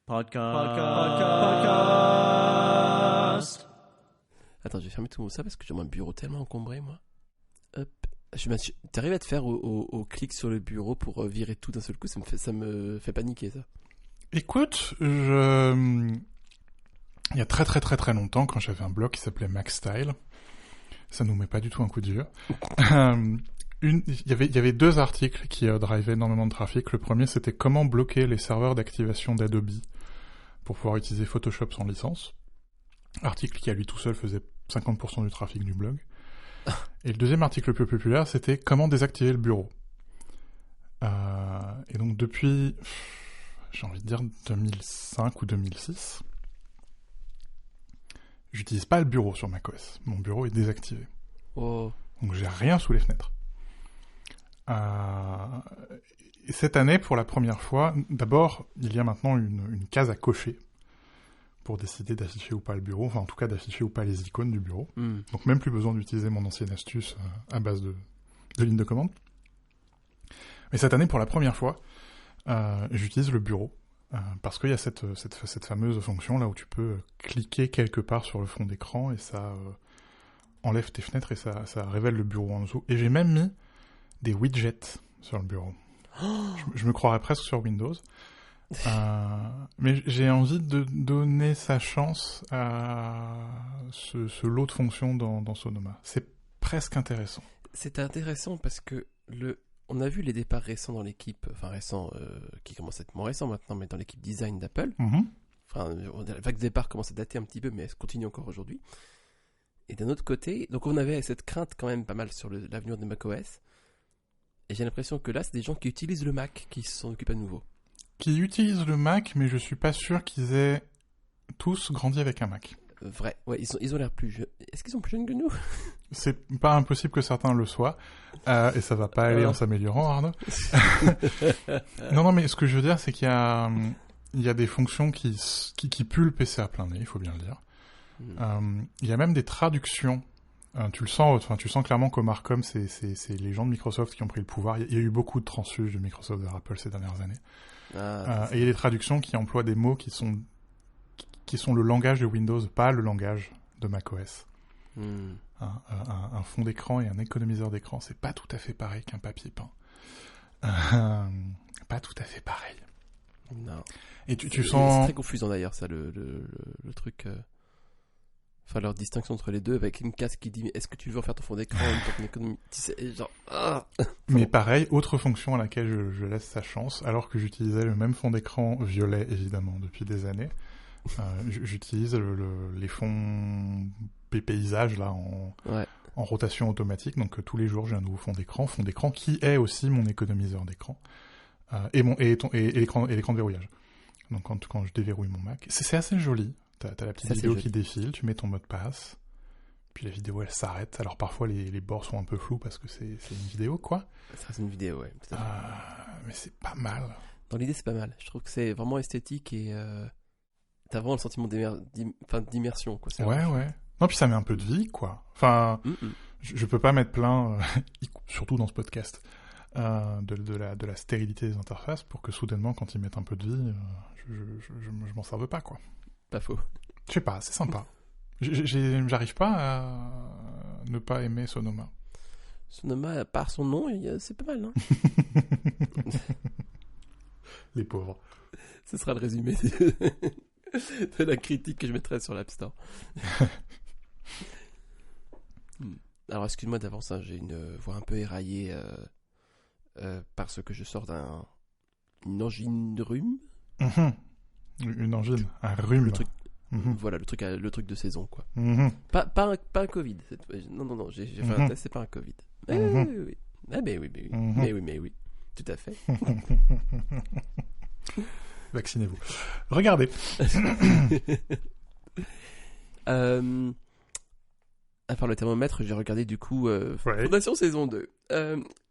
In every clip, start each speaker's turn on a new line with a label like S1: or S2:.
S1: Podcast.
S2: Attends, je vais fermer tout ça parce que j'ai mon bureau tellement encombré, moi. Hop. T'arrives à te faire au clic sur le bureau pour virer tout d'un seul coup, ça me fait paniquer, ça.
S3: Écoute, il y a très longtemps, quand j'avais un blog qui s'appelait MacStyle, ça nous met pas du tout un coup de vieux. Il y avait deux articles qui drivaient énormément de trafic. Le premier, c'était comment bloquer les serveurs d'activation d'Adobe pour pouvoir utiliser Photoshop sans licence. Article qui à lui tout seul faisait 50% du trafic du blog. Et le deuxième article le plus populaire, c'était comment désactiver le bureau. Et donc depuis, j'ai envie de dire 2005 ou 2006, j'utilise pas le bureau sur macOS. Mon bureau est désactivé.
S2: Oh.
S3: Donc j'ai rien sous les fenêtres. Et cette année, pour la première fois, d'abord, il y a maintenant une case à cocher pour décider d'afficher ou pas le bureau, enfin en tout cas d'afficher ou pas les icônes du bureau. Donc même plus besoin d'utiliser mon ancienne astuce à base de ligne de commande. Mais cette année, pour la première fois, j'utilise le bureau, parce qu'il y a cette fameuse fonction là où tu peux cliquer quelque part sur le fond d'écran et ça enlève tes fenêtres et ça révèle le bureau en dessous. Et j'ai même mis des widgets sur le bureau. Je me croirais presque sur Windows. Mais j'ai envie de donner sa chance à ce lot de fonctions dans Sonoma. C'est presque intéressant.
S2: C'est intéressant parce que on a vu les départs récents dans l'équipe, enfin récents, qui commencent à être moins récents maintenant, mais dans l'équipe design d'Apple. Enfin, la vague de départ commence à dater un petit peu, mais elle continue encore aujourd'hui. Et d'un autre côté, donc on avait cette crainte quand même pas mal sur l'avenir de macOS. Et j'ai l'impression que là, c'est des gens qui utilisent le Mac qui s'en occupent à nouveau.
S3: Qui utilisent le Mac, mais je suis pas sûr qu'ils aient tous grandi avec un Mac.
S2: Vrai, ouais, ils ont l'air plus jeunes. Est-ce qu'ils sont plus jeunes que nous ?
S3: C'est pas impossible que certains le soient, et ça va pas aller en s'améliorant, Arnaud. Non, mais ce que je veux dire, c'est qu'il y a des fonctions qui puent le PC à plein nez, il faut bien le dire. Il y a même des traductions. Tu sens clairement qu'au Marcom, c'est les gens de Microsoft qui ont pris le pouvoir. Il y a eu beaucoup de transfuges de Microsoft vers Apple ces dernières années. Et il y a des traductions qui emploient des mots qui sont le langage de Windows, pas le langage de macOS. Un fond d'écran et un économiseur d'écran, c'est pas tout à fait pareil qu'un papier peint. Pas tout à fait pareil.
S2: Non.
S3: Et tu sens...
S2: C'est très confusant d'ailleurs, ça, le truc... Enfin, leur distinction entre les deux, avec une case qui dit mais est-ce que tu veux refaire ton fond d'écran en ton économie, tu sais, genre...
S3: Mais pareil, autre fonction à laquelle je laisse sa chance, alors que j'utilisais le même fond d'écran violet, évidemment, depuis des années. J'utilise les fonds paysages là en rotation automatique, donc tous les jours j'ai un nouveau fond d'écran qui est aussi mon économiseur d'écran et l'écran de verrouillage. Donc quand je déverrouille mon Mac, c'est assez joli. T'as la petite vidéo qui défile, tu mets ton mot de passe, puis la vidéo elle s'arrête. Alors parfois les bords sont un peu flous parce que c'est une vidéo quoi.
S2: Ça c'est une vidéo, ouais.
S3: Mais c'est pas mal.
S2: Dans l'idée c'est pas mal. Je trouve que c'est vraiment esthétique et t'as vraiment le sentiment d'immersion quoi.
S3: Ouais. Non puis ça met un peu de vie quoi. Enfin, je peux pas mettre plein, surtout dans ce podcast, de la stérilité des interfaces pour que soudainement quand ils mettent un peu de vie, je m'en serve pas quoi.
S2: Pas faux.
S3: Je sais pas, c'est sympa. J'arrive pas à ne pas aimer Sonoma.
S2: Sonoma, par son nom, c'est pas mal, hein.
S3: Les pauvres.
S2: Ce sera le résumé de la critique que je mettrai sur l'App Store. Alors, excuse-moi d'avance, hein, j'ai une voix un peu éraillée parce que je sors d'une angine de rhume.
S3: Une angine, un rhume.
S2: Le truc, voilà, le truc de saison, quoi. Pas un Covid. Non, j'ai fait un test, c'est pas un Covid. Oui. Mais oui. Tout à fait.
S3: Vaccinez-vous. Regardez.
S2: À part le thermomètre, j'ai regardé du coup Fondation saison 2.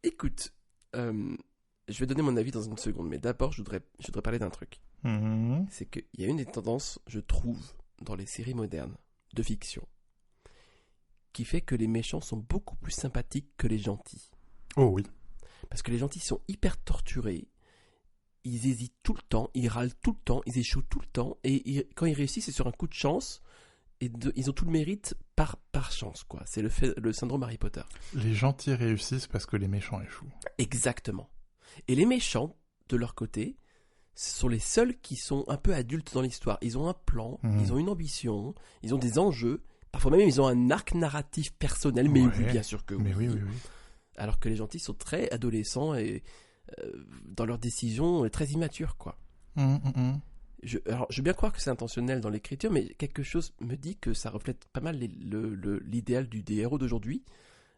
S2: Écoute, je vais donner mon avis dans une seconde, mais d'abord je voudrais parler d'un truc. C'est qu'il y a une des tendances, je trouve, dans les séries modernes de fiction, qui fait que les méchants sont beaucoup plus sympathiques que les gentils.
S3: Oh oui.
S2: Parce que les gentils sont hyper torturés, ils hésitent tout le temps, ils râlent tout le temps, ils échouent tout le temps, et quand ils réussissent, c'est sur un coup de chance, et ils ont tout le mérite par chance, quoi. C'est le syndrome Harry Potter.
S3: Les gentils réussissent parce que les méchants échouent.
S2: Exactement. Et les méchants, de leur côté, ce sont les seuls qui sont un peu adultes dans l'histoire. Ils ont un plan, ils ont une ambition, ils ont des enjeux, parfois même ils ont un arc narratif personnel, mais oui, bien sûr que oui.
S3: Mais oui.
S2: Alors que les gentils sont très adolescents et dans leurs décisions très immatures, quoi. Je veux bien croire que c'est intentionnel dans l'écriture, mais quelque chose me dit que ça reflète pas mal l'idéal des héros d'aujourd'hui,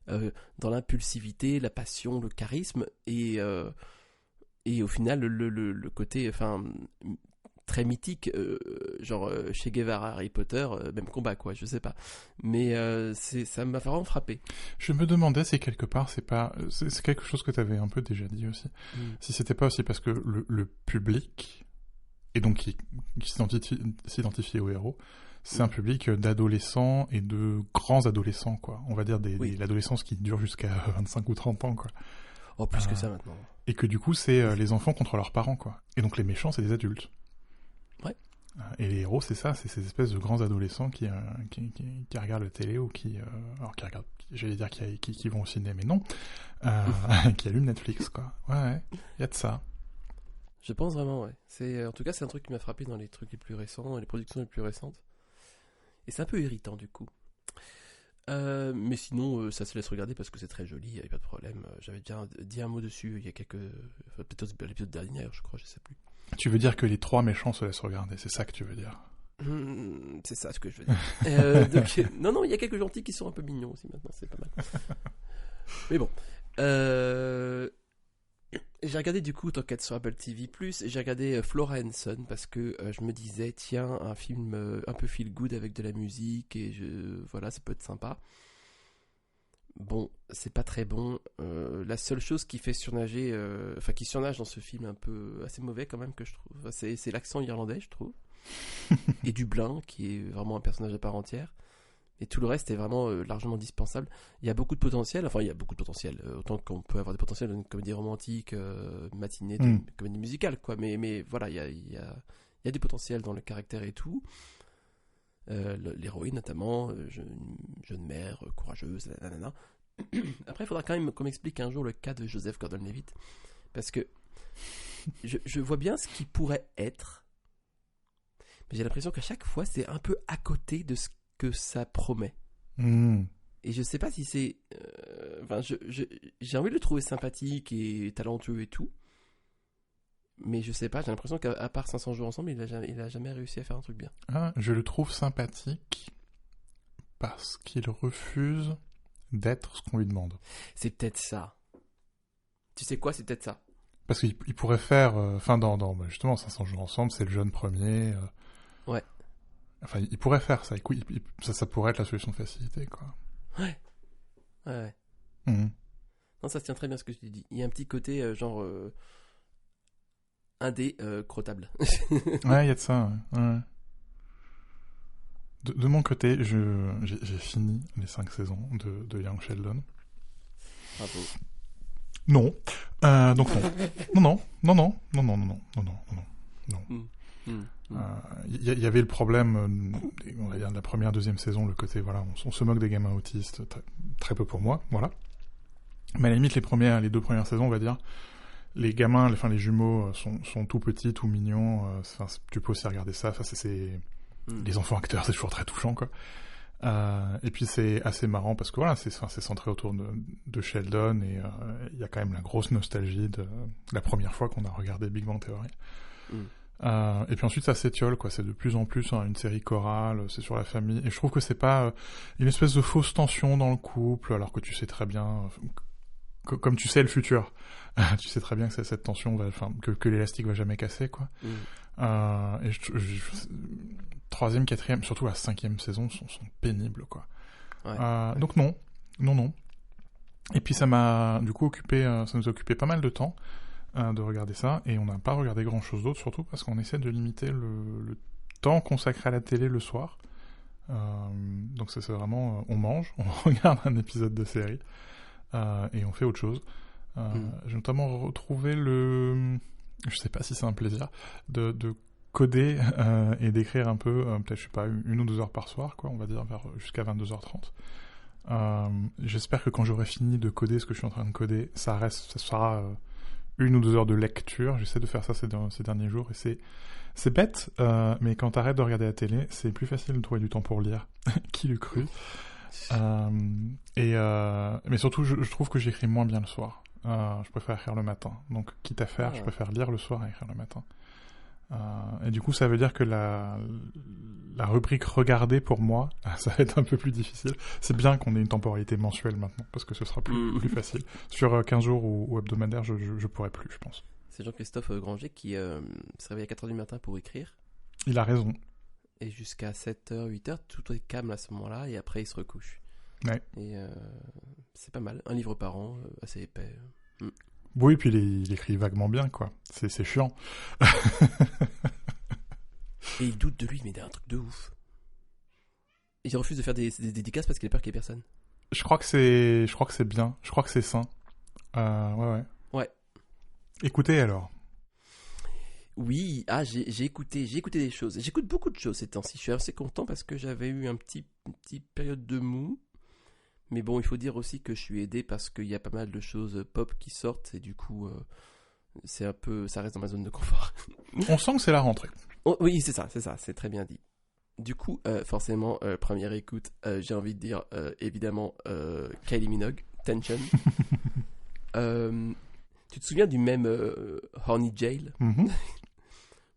S2: dans l'impulsivité, la passion, le charisme, et au final le côté très mythique, genre Che Guevara, Harry Potter, même combat, quoi, je sais pas. Mais ça m'a vraiment frappé.
S3: Je me demandais si quelque part c'est quelque chose que tu avais un peu déjà dit aussi. Si c'était pas aussi parce que le public, et donc qui s'identifie aux héros, c'est un public d'adolescents et de grands adolescents, quoi. On va dire l'adolescence qui dure jusqu'à 25 ou 30 ans, quoi.
S2: Oh, plus que ça maintenant.
S3: Et que du coup, c'est les enfants contre leurs parents, quoi. Et donc les méchants, c'est des adultes.
S2: Ouais.
S3: Et les héros, c'est ça, c'est ces espèces de grands adolescents qui regardent la télé ou qui regardent, j'allais dire qui vont au cinéma, mais non, qui allument Netflix, quoi. Ouais, il y a de ça.
S2: Je pense vraiment, ouais. En tout cas, c'est un truc qui m'a frappé dans les trucs les plus récents, les productions les plus récentes. Et c'est un peu irritant, du coup. Mais sinon, ça se laisse regarder parce que c'est très joli, il n'y a pas de problème. J'avais déjà dit un mot dessus il y a peut-être l'épisode dernier, je crois, je sais plus.
S3: Tu veux dire que les 3 méchants se laissent regarder, c'est ça que tu veux dire?
S2: C'est ça ce que je veux dire. Donc, non, il y a quelques gentils qui sont un peu mignons aussi maintenant, c'est pas mal. Mais bon. J'ai regardé du coup T'enquête sur Apple TV+, et j'ai regardé Flora and Son parce que je me disais, tiens, un film un peu feel good avec de la musique, et voilà, ça peut être sympa. Bon, c'est pas très bon. La seule chose qui fait surnager, qui surnage dans ce film un peu assez mauvais quand même, que je trouve, c'est l'accent irlandais, je trouve. Et Dublin, qui est vraiment un personnage à part entière. Et tout le reste est vraiment largement dispensable. Il y a beaucoup de potentiel, autant qu'on peut avoir des potentiels d'une comédie romantique, matinée, d'une comédie musicale, quoi. Mais voilà, il y a du potentiel dans le caractère et tout. L'héroïne notamment, jeune mère, courageuse, nanana. Après, il faudra quand même qu'on m'explique un jour le cas de Joseph Gordon-Levitt, parce que je vois bien ce qui pourrait être, mais j'ai l'impression qu'à chaque fois, c'est un peu à côté de ce que ça promet. Et je sais pas si c'est... j'ai envie de le trouver sympathique et talentueux et tout, mais je sais pas, j'ai l'impression qu'à part 500 jours ensemble, il a jamais réussi à faire un truc bien.
S3: Je le trouve sympathique parce qu'il refuse d'être ce qu'on lui demande.
S2: C'est peut-être ça. Tu sais quoi, c'est peut-être ça.
S3: Parce qu'il pourrait faire... justement, 500 jours ensemble, c'est le jeune premier...
S2: Ouais.
S3: Enfin, il pourrait faire ça. Ça pourrait être la solution de facilité, quoi.
S2: Ouais. Non, ça se tient très bien ce que tu dis. Il y a un petit côté indé crottable.
S3: Ouais, il y a de ça. Ouais. De mon côté, j'ai fini les 5 saisons de Young Sheldon.
S2: Bravo.
S3: Non. Donc non. Non. Il y avait le problème, on va dire de la première, deuxième saison, le côté, voilà, on se moque des gamins autistes, très peu pour moi, voilà. Mais à la limite, les 2 premières saisons, on va dire, les gamins, les jumeaux sont tout petits, tout mignons, tu peux aussi regarder ça, c'est les enfants acteurs, c'est toujours très touchant, quoi. Et puis c'est assez marrant parce que voilà, c'est centré autour de Sheldon, et il y a quand même la grosse nostalgie de la première fois qu'on a regardé Big Bang Theory. Et puis ensuite ça s'étiole, quoi. C'est de plus en plus une série chorale, c'est sur la famille, et je trouve que c'est pas une espèce de fausse tension dans le couple, alors que tu sais très bien, comme tu sais le futur, tu sais très bien que cette tension que l'élastique va jamais casser, quoi. Et 3e, 4e, surtout la 5e saison sont pénibles, quoi. Ouais. Donc non. Et puis ça m'a du coup ça nous a occupé pas mal de temps de regarder ça, et on n'a pas regardé grand chose d'autre, surtout parce qu'on essaie de limiter le temps consacré à la télé le soir. Donc c'est vraiment, on mange, on regarde un épisode de série, et on fait autre chose. J'ai notamment retrouvé le... je sais pas si c'est un plaisir, de coder et d'écrire un peu, peut-être, je sais pas, 1 ou 2 heures par soir, quoi, on va dire, jusqu'à 22h30. J'espère que quand j'aurai fini de coder ce que je suis en train de coder, ça sera 1 ou 2 heures de lecture. J'essaie de faire ça ces derniers jours, et c'est bête, mais quand t'arrêtes de regarder la télé, c'est plus facile de trouver du temps pour lire. Qui l'eût cru. Mais surtout, je trouve que j'écris moins bien le soir. Je préfère écrire le matin. Donc, quitte à faire, je préfère lire le soir et écrire le matin. Et du coup, ça veut dire que la rubrique regarder pour moi, ça va être un peu plus difficile. C'est bien qu'on ait une temporalité mensuelle maintenant, parce que ce sera plus facile. Sur 15 jours ou hebdomadaire, je pourrais plus, je pense.
S2: C'est Jean-Christophe Granger qui se réveille à 4h du matin pour écrire.
S3: Il a raison.
S2: Et jusqu'à 7h, 8h, tout est calme à ce moment-là, et après il se recouche.
S3: Ouais.
S2: Et c'est pas mal. Un livre par an, assez épais.
S3: Oui, puis il écrit vaguement bien, quoi. C'est chiant.
S2: Et il doute de lui, mais il a un truc de ouf. Il refuse de faire des dédicaces parce qu'il a peur qu'il y ait personne.
S3: Je crois que c'est bien. Je crois que c'est sain. Ouais. Écoutez alors.
S2: Oui, j'ai écouté des choses. J'écoute beaucoup de choses ces temps-ci. Je suis assez content parce que j'avais eu une petite période de mou. Mais bon, il faut dire aussi que je suis aidé parce qu'il y a pas mal de choses pop qui sortent et du coup, ça reste dans ma zone de confort.
S3: On sent que c'est la rentrée.
S2: Oh, oui, c'est ça, c'est très bien dit. Du coup, forcément, première écoute, j'ai envie de dire, évidemment, Kylie Minogue, Tension. Tu te souviens du même Horny Jail?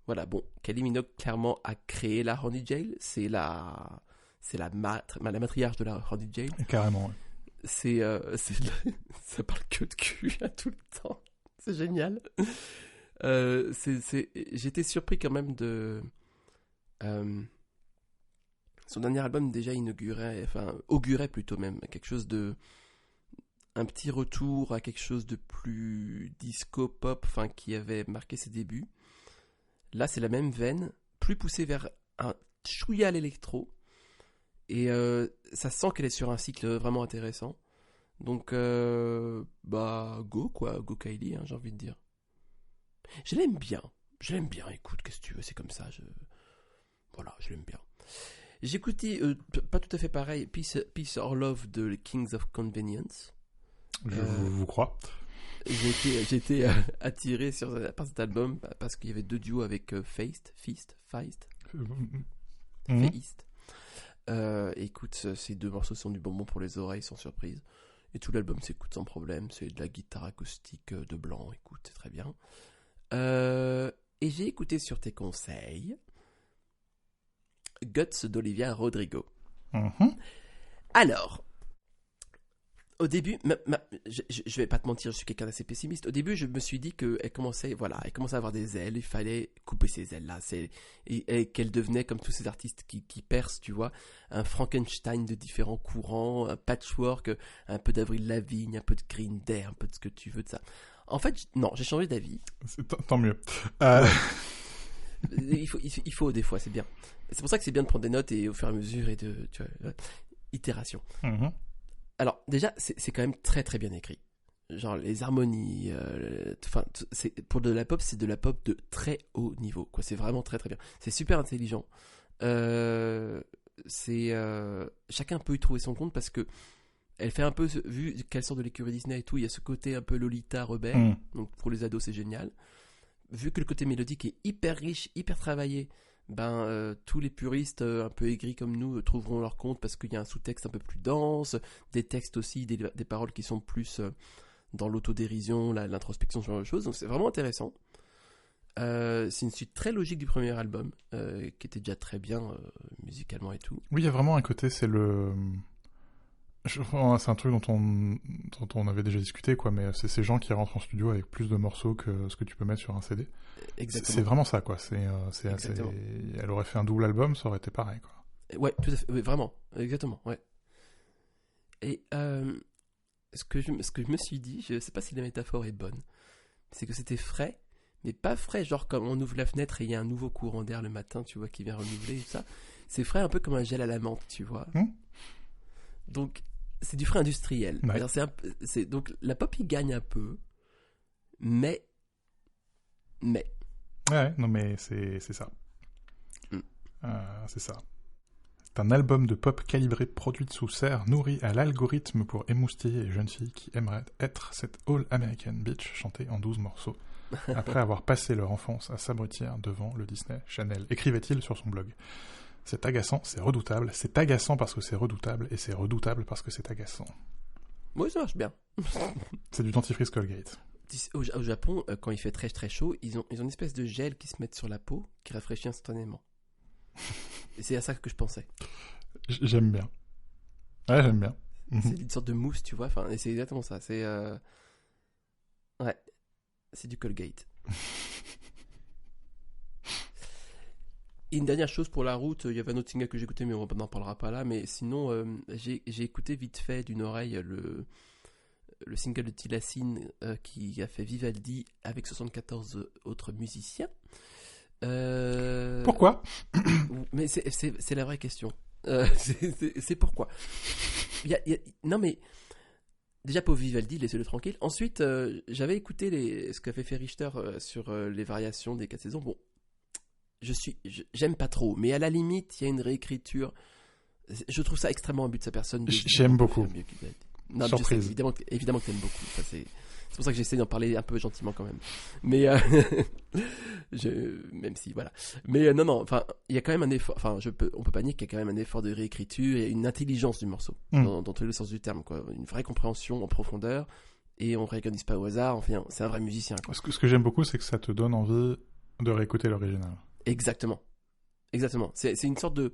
S2: Voilà, bon, Kylie Minogue clairement a créé la Horny Jail. C'est la matriarche de la Horny Jail.
S3: Carrément, ouais.
S2: Ça parle que de cul tout le temps. C'est génial. J'étais surpris quand même de... son dernier album déjà augurait plutôt même quelque chose de... Un petit retour à quelque chose de plus disco-pop, qui avait marqué ses débuts. Là, c'est la même veine, plus poussée vers un chouïa à l'électro. Et ça sent qu'elle est sur un cycle vraiment intéressant. Donc, go Kylie, hein, j'ai envie de dire. Je l'aime bien, écoute, qu'est-ce que tu veux, c'est comme ça. Voilà, je l'aime bien. J'ai écouté, pas tout à fait pareil, Peace or Love de Kings of Convenience.
S3: Je vous crois.
S2: J'ai été attiré par cet album parce qu'il y avait 2 duos avec Feist. Écoute, ces 2 morceaux sont du bonbon pour les oreilles, sans surprise. Et tout l'album s'écoute sans problème. C'est de la guitare acoustique de blanc. Écoute, c'est très bien. Et j'ai écouté sur tes conseils Guts d'Olivia Rodrigo. Alors, au début, je vais pas te mentir, je suis quelqu'un d'assez pessimiste. Au début, je me suis dit qu'elle commençait à avoir des ailes. Il fallait couper ces ailes-là. Et qu'elle devenait, comme tous ces artistes qui percent, tu vois, un Frankenstein de différents courants, un patchwork, un peu d'Avril Lavigne, un peu de Green Day, un peu de ce que tu veux de ça. En fait, non, j'ai changé d'avis.
S3: Tant mieux.
S2: Il faut des fois, c'est bien. C'est pour ça que c'est bien de prendre des notes et au fur et à mesure et de, tu vois, itération. Alors, déjà, c'est quand même très très bien écrit. Genre, les harmonies, pour de la pop, c'est de la pop de très haut niveau, quoi. C'est vraiment très très bien. C'est super intelligent. Chacun peut y trouver son compte parce que elle fait un peu, vu qu'elle sort de l'écurie Disney et tout, il y a ce côté un peu Lolita rebelle. Donc, pour les ados, c'est génial. Vu que le côté mélodique est hyper riche, hyper travaillé, tous les puristes un peu aigris comme nous trouveront leur compte parce qu'il y a un sous-texte un peu plus dense, des textes aussi, des paroles qui sont plus dans l'autodérision, l'introspection, ce genre de choses. Donc c'est vraiment intéressant. C'est une suite très logique du premier album, qui était déjà très bien musicalement et tout.
S3: Oui, il y a vraiment un côté, c'est un truc dont on avait déjà discuté, quoi, mais c'est ces gens qui rentrent en studio avec plus de morceaux que ce que tu peux mettre sur un CD.
S2: Exactement.
S3: C'est vraiment ça, quoi. Elle aurait fait un double album, ça aurait été pareil, quoi.
S2: Ouais, tout à fait, oui, vraiment, exactement, ouais. Et ce que je me suis dit, je sais pas si la métaphore est bonne, c'est que c'était frais, mais pas frais, genre comme on ouvre la fenêtre et il y a un nouveau courant d'air le matin, tu vois, qui vient renouveler et tout ça. C'est frais un peu comme un gel à la menthe, tu vois. Donc, c'est du frais industriel.
S3: Ouais.
S2: Alors, donc, la pop, il gagne un peu, mais Mais.
S3: Ouais, non mais c'est ça.
S2: Mm.
S3: C'est ça. C'est un album de pop calibré, produit sous serre, nourri à l'algorithme pour émoustiller les jeunes filles qui aimeraient être cette All American Bitch chantée en 12 morceaux, après avoir passé leur enfance à s'abrutir devant le Disney Channel, écrivait-il sur son blog. C'est agaçant, c'est redoutable, c'est agaçant parce que c'est redoutable, et c'est redoutable parce que c'est agaçant.
S2: Oui, ça marche bien.
S3: C'est du dentifrice Colgate.
S2: Au Japon, quand il fait très très chaud, ils ont une espèce de gel qui se met sur la peau, qui rafraîchit instantanément. Et c'est à ça que je pensais.
S3: J'aime bien. Ouais, j'aime bien.
S2: C'est une sorte de mousse, tu vois. Enfin, et c'est exactement ça. C'est ouais, c'est du Colgate. Et une dernière chose pour la route, il y avait un autre single que j'ai écouté, mais on n'en parlera pas là. Mais sinon, j'ai écouté vite fait d'une oreille le single de Tilassine qui a fait Vivaldi avec 74 autres musiciens.
S3: Pourquoi?
S2: Mais c'est la vraie question. C'est pourquoi. Non mais déjà pour Vivaldi, laissez-le tranquille. Ensuite, j'avais écouté ce qu'avait fait Richter sur les variations des 4 saisons. Bon, j'aime pas trop, mais à la limite, il y a une réécriture. Je trouve ça extrêmement imbu de sa personne.
S3: J'aime beaucoup.
S2: Non, surprise. Évidemment que t'aimes beaucoup. Ça, c'est pour ça que j'essaie d'en parler un peu gentiment quand même. Mais même si voilà. Mais non, enfin, il y a quand même un effort. Enfin, on peut pas nier qu'il y a quand même un effort de réécriture et une intelligence du morceau dans tous les sens du terme, quoi. Une vraie compréhension en profondeur et on réorganise pas au hasard. Enfin, c'est un vrai musicien, quoi.
S3: Ce que j'aime beaucoup, c'est que ça te donne envie de réécouter l'original.
S2: Exactement. C'est une sorte de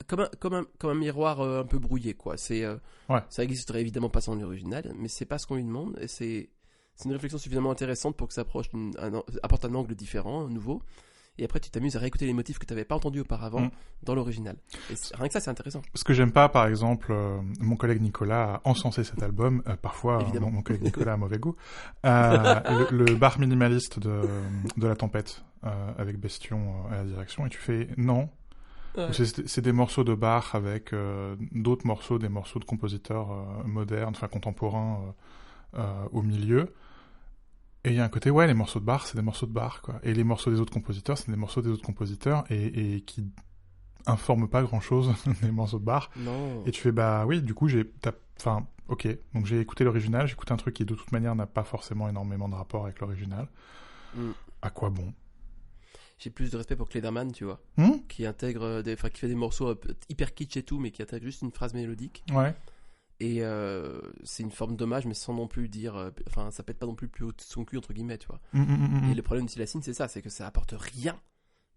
S2: comme un miroir un peu brouillé, quoi.
S3: Ouais.
S2: Ça existerait évidemment pas sans l'original, mais c'est pas ce qu'on lui demande, et c'est une réflexion suffisamment intéressante pour que ça apporte un angle différent, nouveau, et après tu t'amuses à réécouter les motifs que tu n'avais pas entendus auparavant dans l'original. Et rien que ça, c'est intéressant.
S3: Ce que j'aime pas, par exemple, mon collègue Nicolas a encensé cet album, parfois mon collègue Nicolas a mauvais goût, le bar minimaliste de La Tempête, avec Bestion à la direction, et tu fais non. Ouais. C'est des morceaux de bar avec d'autres morceaux, des morceaux de compositeurs modernes, enfin contemporains au milieu. Et il y a un côté, ouais, les morceaux de bar, c'est des morceaux de bar, quoi. Et les morceaux des autres compositeurs, c'est des morceaux des autres compositeurs et qui informent pas grand-chose des morceaux de bar.
S2: Non.
S3: Et tu fais, bah oui, du coup, ok. Donc j'ai écouté l'original, j'ai écouté un truc qui de toute manière n'a pas forcément énormément de rapport avec l'original. À quoi bon?
S2: J'ai plus de respect pour Klederman, tu vois, qui intègre qui fait des morceaux hyper kitsch et tout, mais qui intègre juste une phrase mélodique.
S3: Ouais.
S2: Et c'est une forme d'hommage, mais sans non plus dire, ça pète pas non plus haut de son cul, entre guillemets, tu vois. Et le problème de Tilassine, c'est ça, c'est que ça apporte rien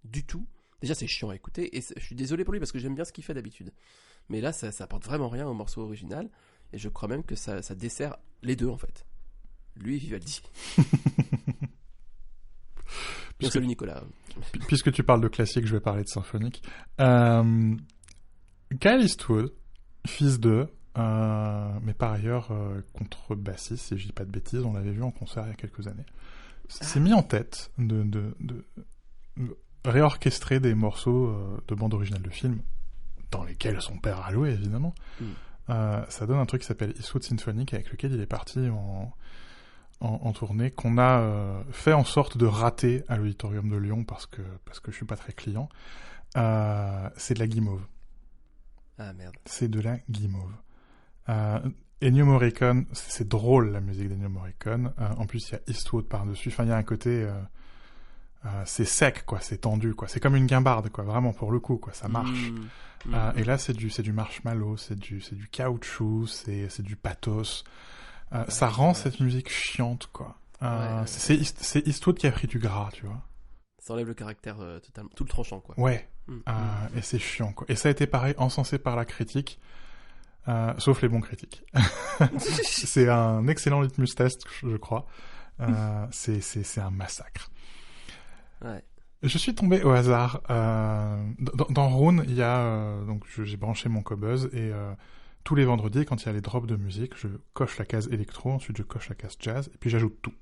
S2: du tout. Déjà, c'est chiant à écouter, et je suis désolé pour lui parce que j'aime bien ce qu'il fait d'habitude. Mais là, ça apporte vraiment rien au morceau original, et je crois même que ça dessert les deux, en fait. Lui et Vivaldi. Nicolas.
S3: Puisque tu parles de classique, je vais parler de symphonique. Kyle Eastwood, fils de, mais par ailleurs contrebassiste, si je dis pas de bêtises, on l'avait vu en concert il y a quelques années, s'est mis en tête de réorchestrer des morceaux de bande originale de film, dans lesquels son père a joué, évidemment. Ça donne un truc qui s'appelle Eastwood Symphonic, avec lequel il est parti en tournée, qu'on a fait en sorte de rater à l'Auditorium de Lyon parce que je suis pas très client. C'est de la guimauve.
S2: Ah merde.
S3: C'est de la guimauve. Ennio Morricone, c'est drôle la musique d'Ennio Morricone. En plus, il y a Eastwood par-dessus. Enfin, il y a un côté... c'est sec, quoi. C'est tendu, quoi. C'est comme une guimbarde, quoi. Vraiment, pour le coup, quoi. Ça marche. Et là, c'est du marshmallow, c'est du caoutchouc, c'est du pathos. Ça rend cette musique chiante, quoi. C'est Eastwood qui a pris du gras, tu vois.
S2: Ça enlève le caractère totalement, tout le tranchant, quoi.
S3: Ouais. Et c'est chiant, quoi. Et ça a été pareil, encensé par la critique, sauf les bons critiques. C'est un excellent litmus test, je crois. C'est un massacre.
S2: Ouais.
S3: Je suis tombé au hasard. Dans Rune, il y a donc j'ai branché mon Qobuz et tous les vendredis, quand il y a les drops de musique, je coche la case électro, ensuite je coche la case jazz, et puis j'ajoute tout.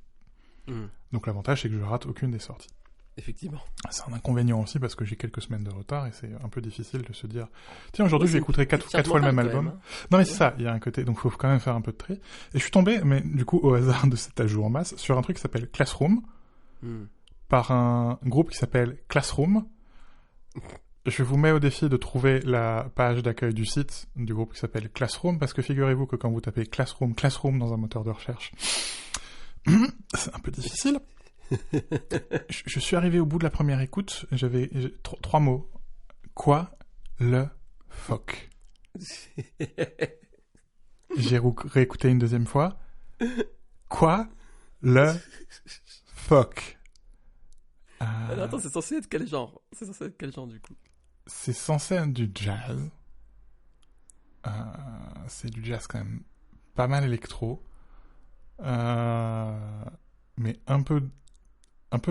S3: Donc l'avantage, c'est que je rate aucune des sorties.
S2: Effectivement.
S3: C'est un inconvénient aussi, parce que j'ai quelques semaines de retard, et c'est un peu difficile de se dire tiens, aujourd'hui, je vais écouter 4 fois le même album. Même, hein. Non, mais c'est ça, il y a un côté, donc il faut quand même faire un peu de tri. Et je suis tombé, mais du coup, au hasard de cet ajout en masse, sur un truc qui s'appelle Classroom, par un groupe qui s'appelle Classroom. Je vous mets au défi de trouver la page d'accueil du site du groupe qui s'appelle Classroom, parce que figurez-vous que quand vous tapez Classroom dans un moteur de recherche, c'est un peu difficile. Je suis arrivé au bout de la première écoute, j'avais 3 mots. Quoi le fuck? J'ai réécouté une deuxième fois. Quoi le fuck?
S2: Alors, attends, c'est censé être quel genre? C'est censé être quel genre du coup?
S3: C'est censé être du jazz. C'est du jazz quand même pas mal électro. Mais un peu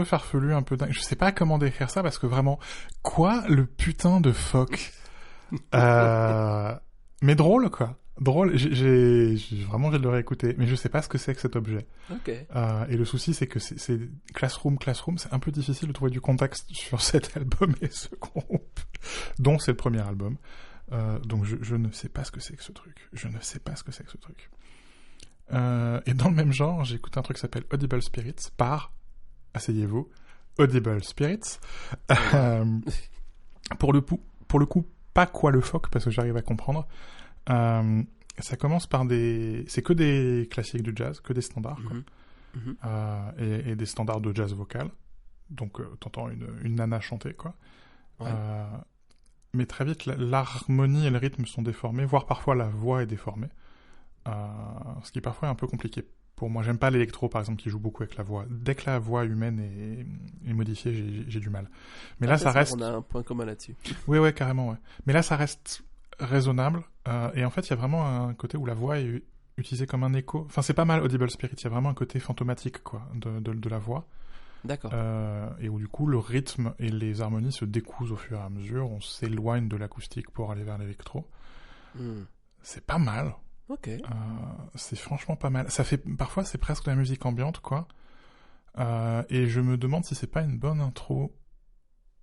S3: farfelu, un peu dingue. Je sais pas comment décrire ça parce que vraiment, quoi le putain de fuck? Mais drôle quoi. Drôle, j'ai vraiment envie de le réécouter, mais je sais pas ce que c'est que cet objet.
S2: Ok.
S3: Et le souci, c'est que c'est Classroom, c'est un peu difficile de trouver du contexte sur cet album et ce groupe, dont c'est le premier album. Donc je ne sais pas ce que c'est que ce truc. Et dans le même genre, j'ai écouté un truc qui s'appelle Audible Spirits par, asseyez-vous, Audible Spirits. Pour le coup, pas quoi le fuck, parce que j'arrive à comprendre. Ça commence par c'est que des classiques du jazz, que des standards, quoi. Et des standards de jazz vocal. Donc, t'entends une nana chanter, quoi. Ouais. Mais très vite, l'harmonie et le rythme sont déformés, voire parfois la voix est déformée. Ce qui parfois est un peu compliqué pour moi. J'aime pas l'électro, par exemple, qui joue beaucoup avec la voix. Dès que la voix humaine est modifiée, j'ai du mal. Mais là, ça reste...
S2: On a un point commun là-dessus.
S3: Oui, carrément, ouais. Mais là, ça reste raisonnable. Et en fait, il y a vraiment un côté où la voix est utilisée comme un écho. Enfin, c'est pas mal Audible Spirit. Il y a vraiment un côté fantomatique, quoi, de la voix.
S2: D'accord.
S3: Et où, du coup, le rythme et les harmonies se décousent au fur et à mesure. On s'éloigne de l'acoustique pour aller vers l'électro. C'est pas mal.
S2: Ok.
S3: C'est franchement pas mal. Parfois, c'est presque de la musique ambiante, quoi. Et je me demande si c'est pas une bonne intro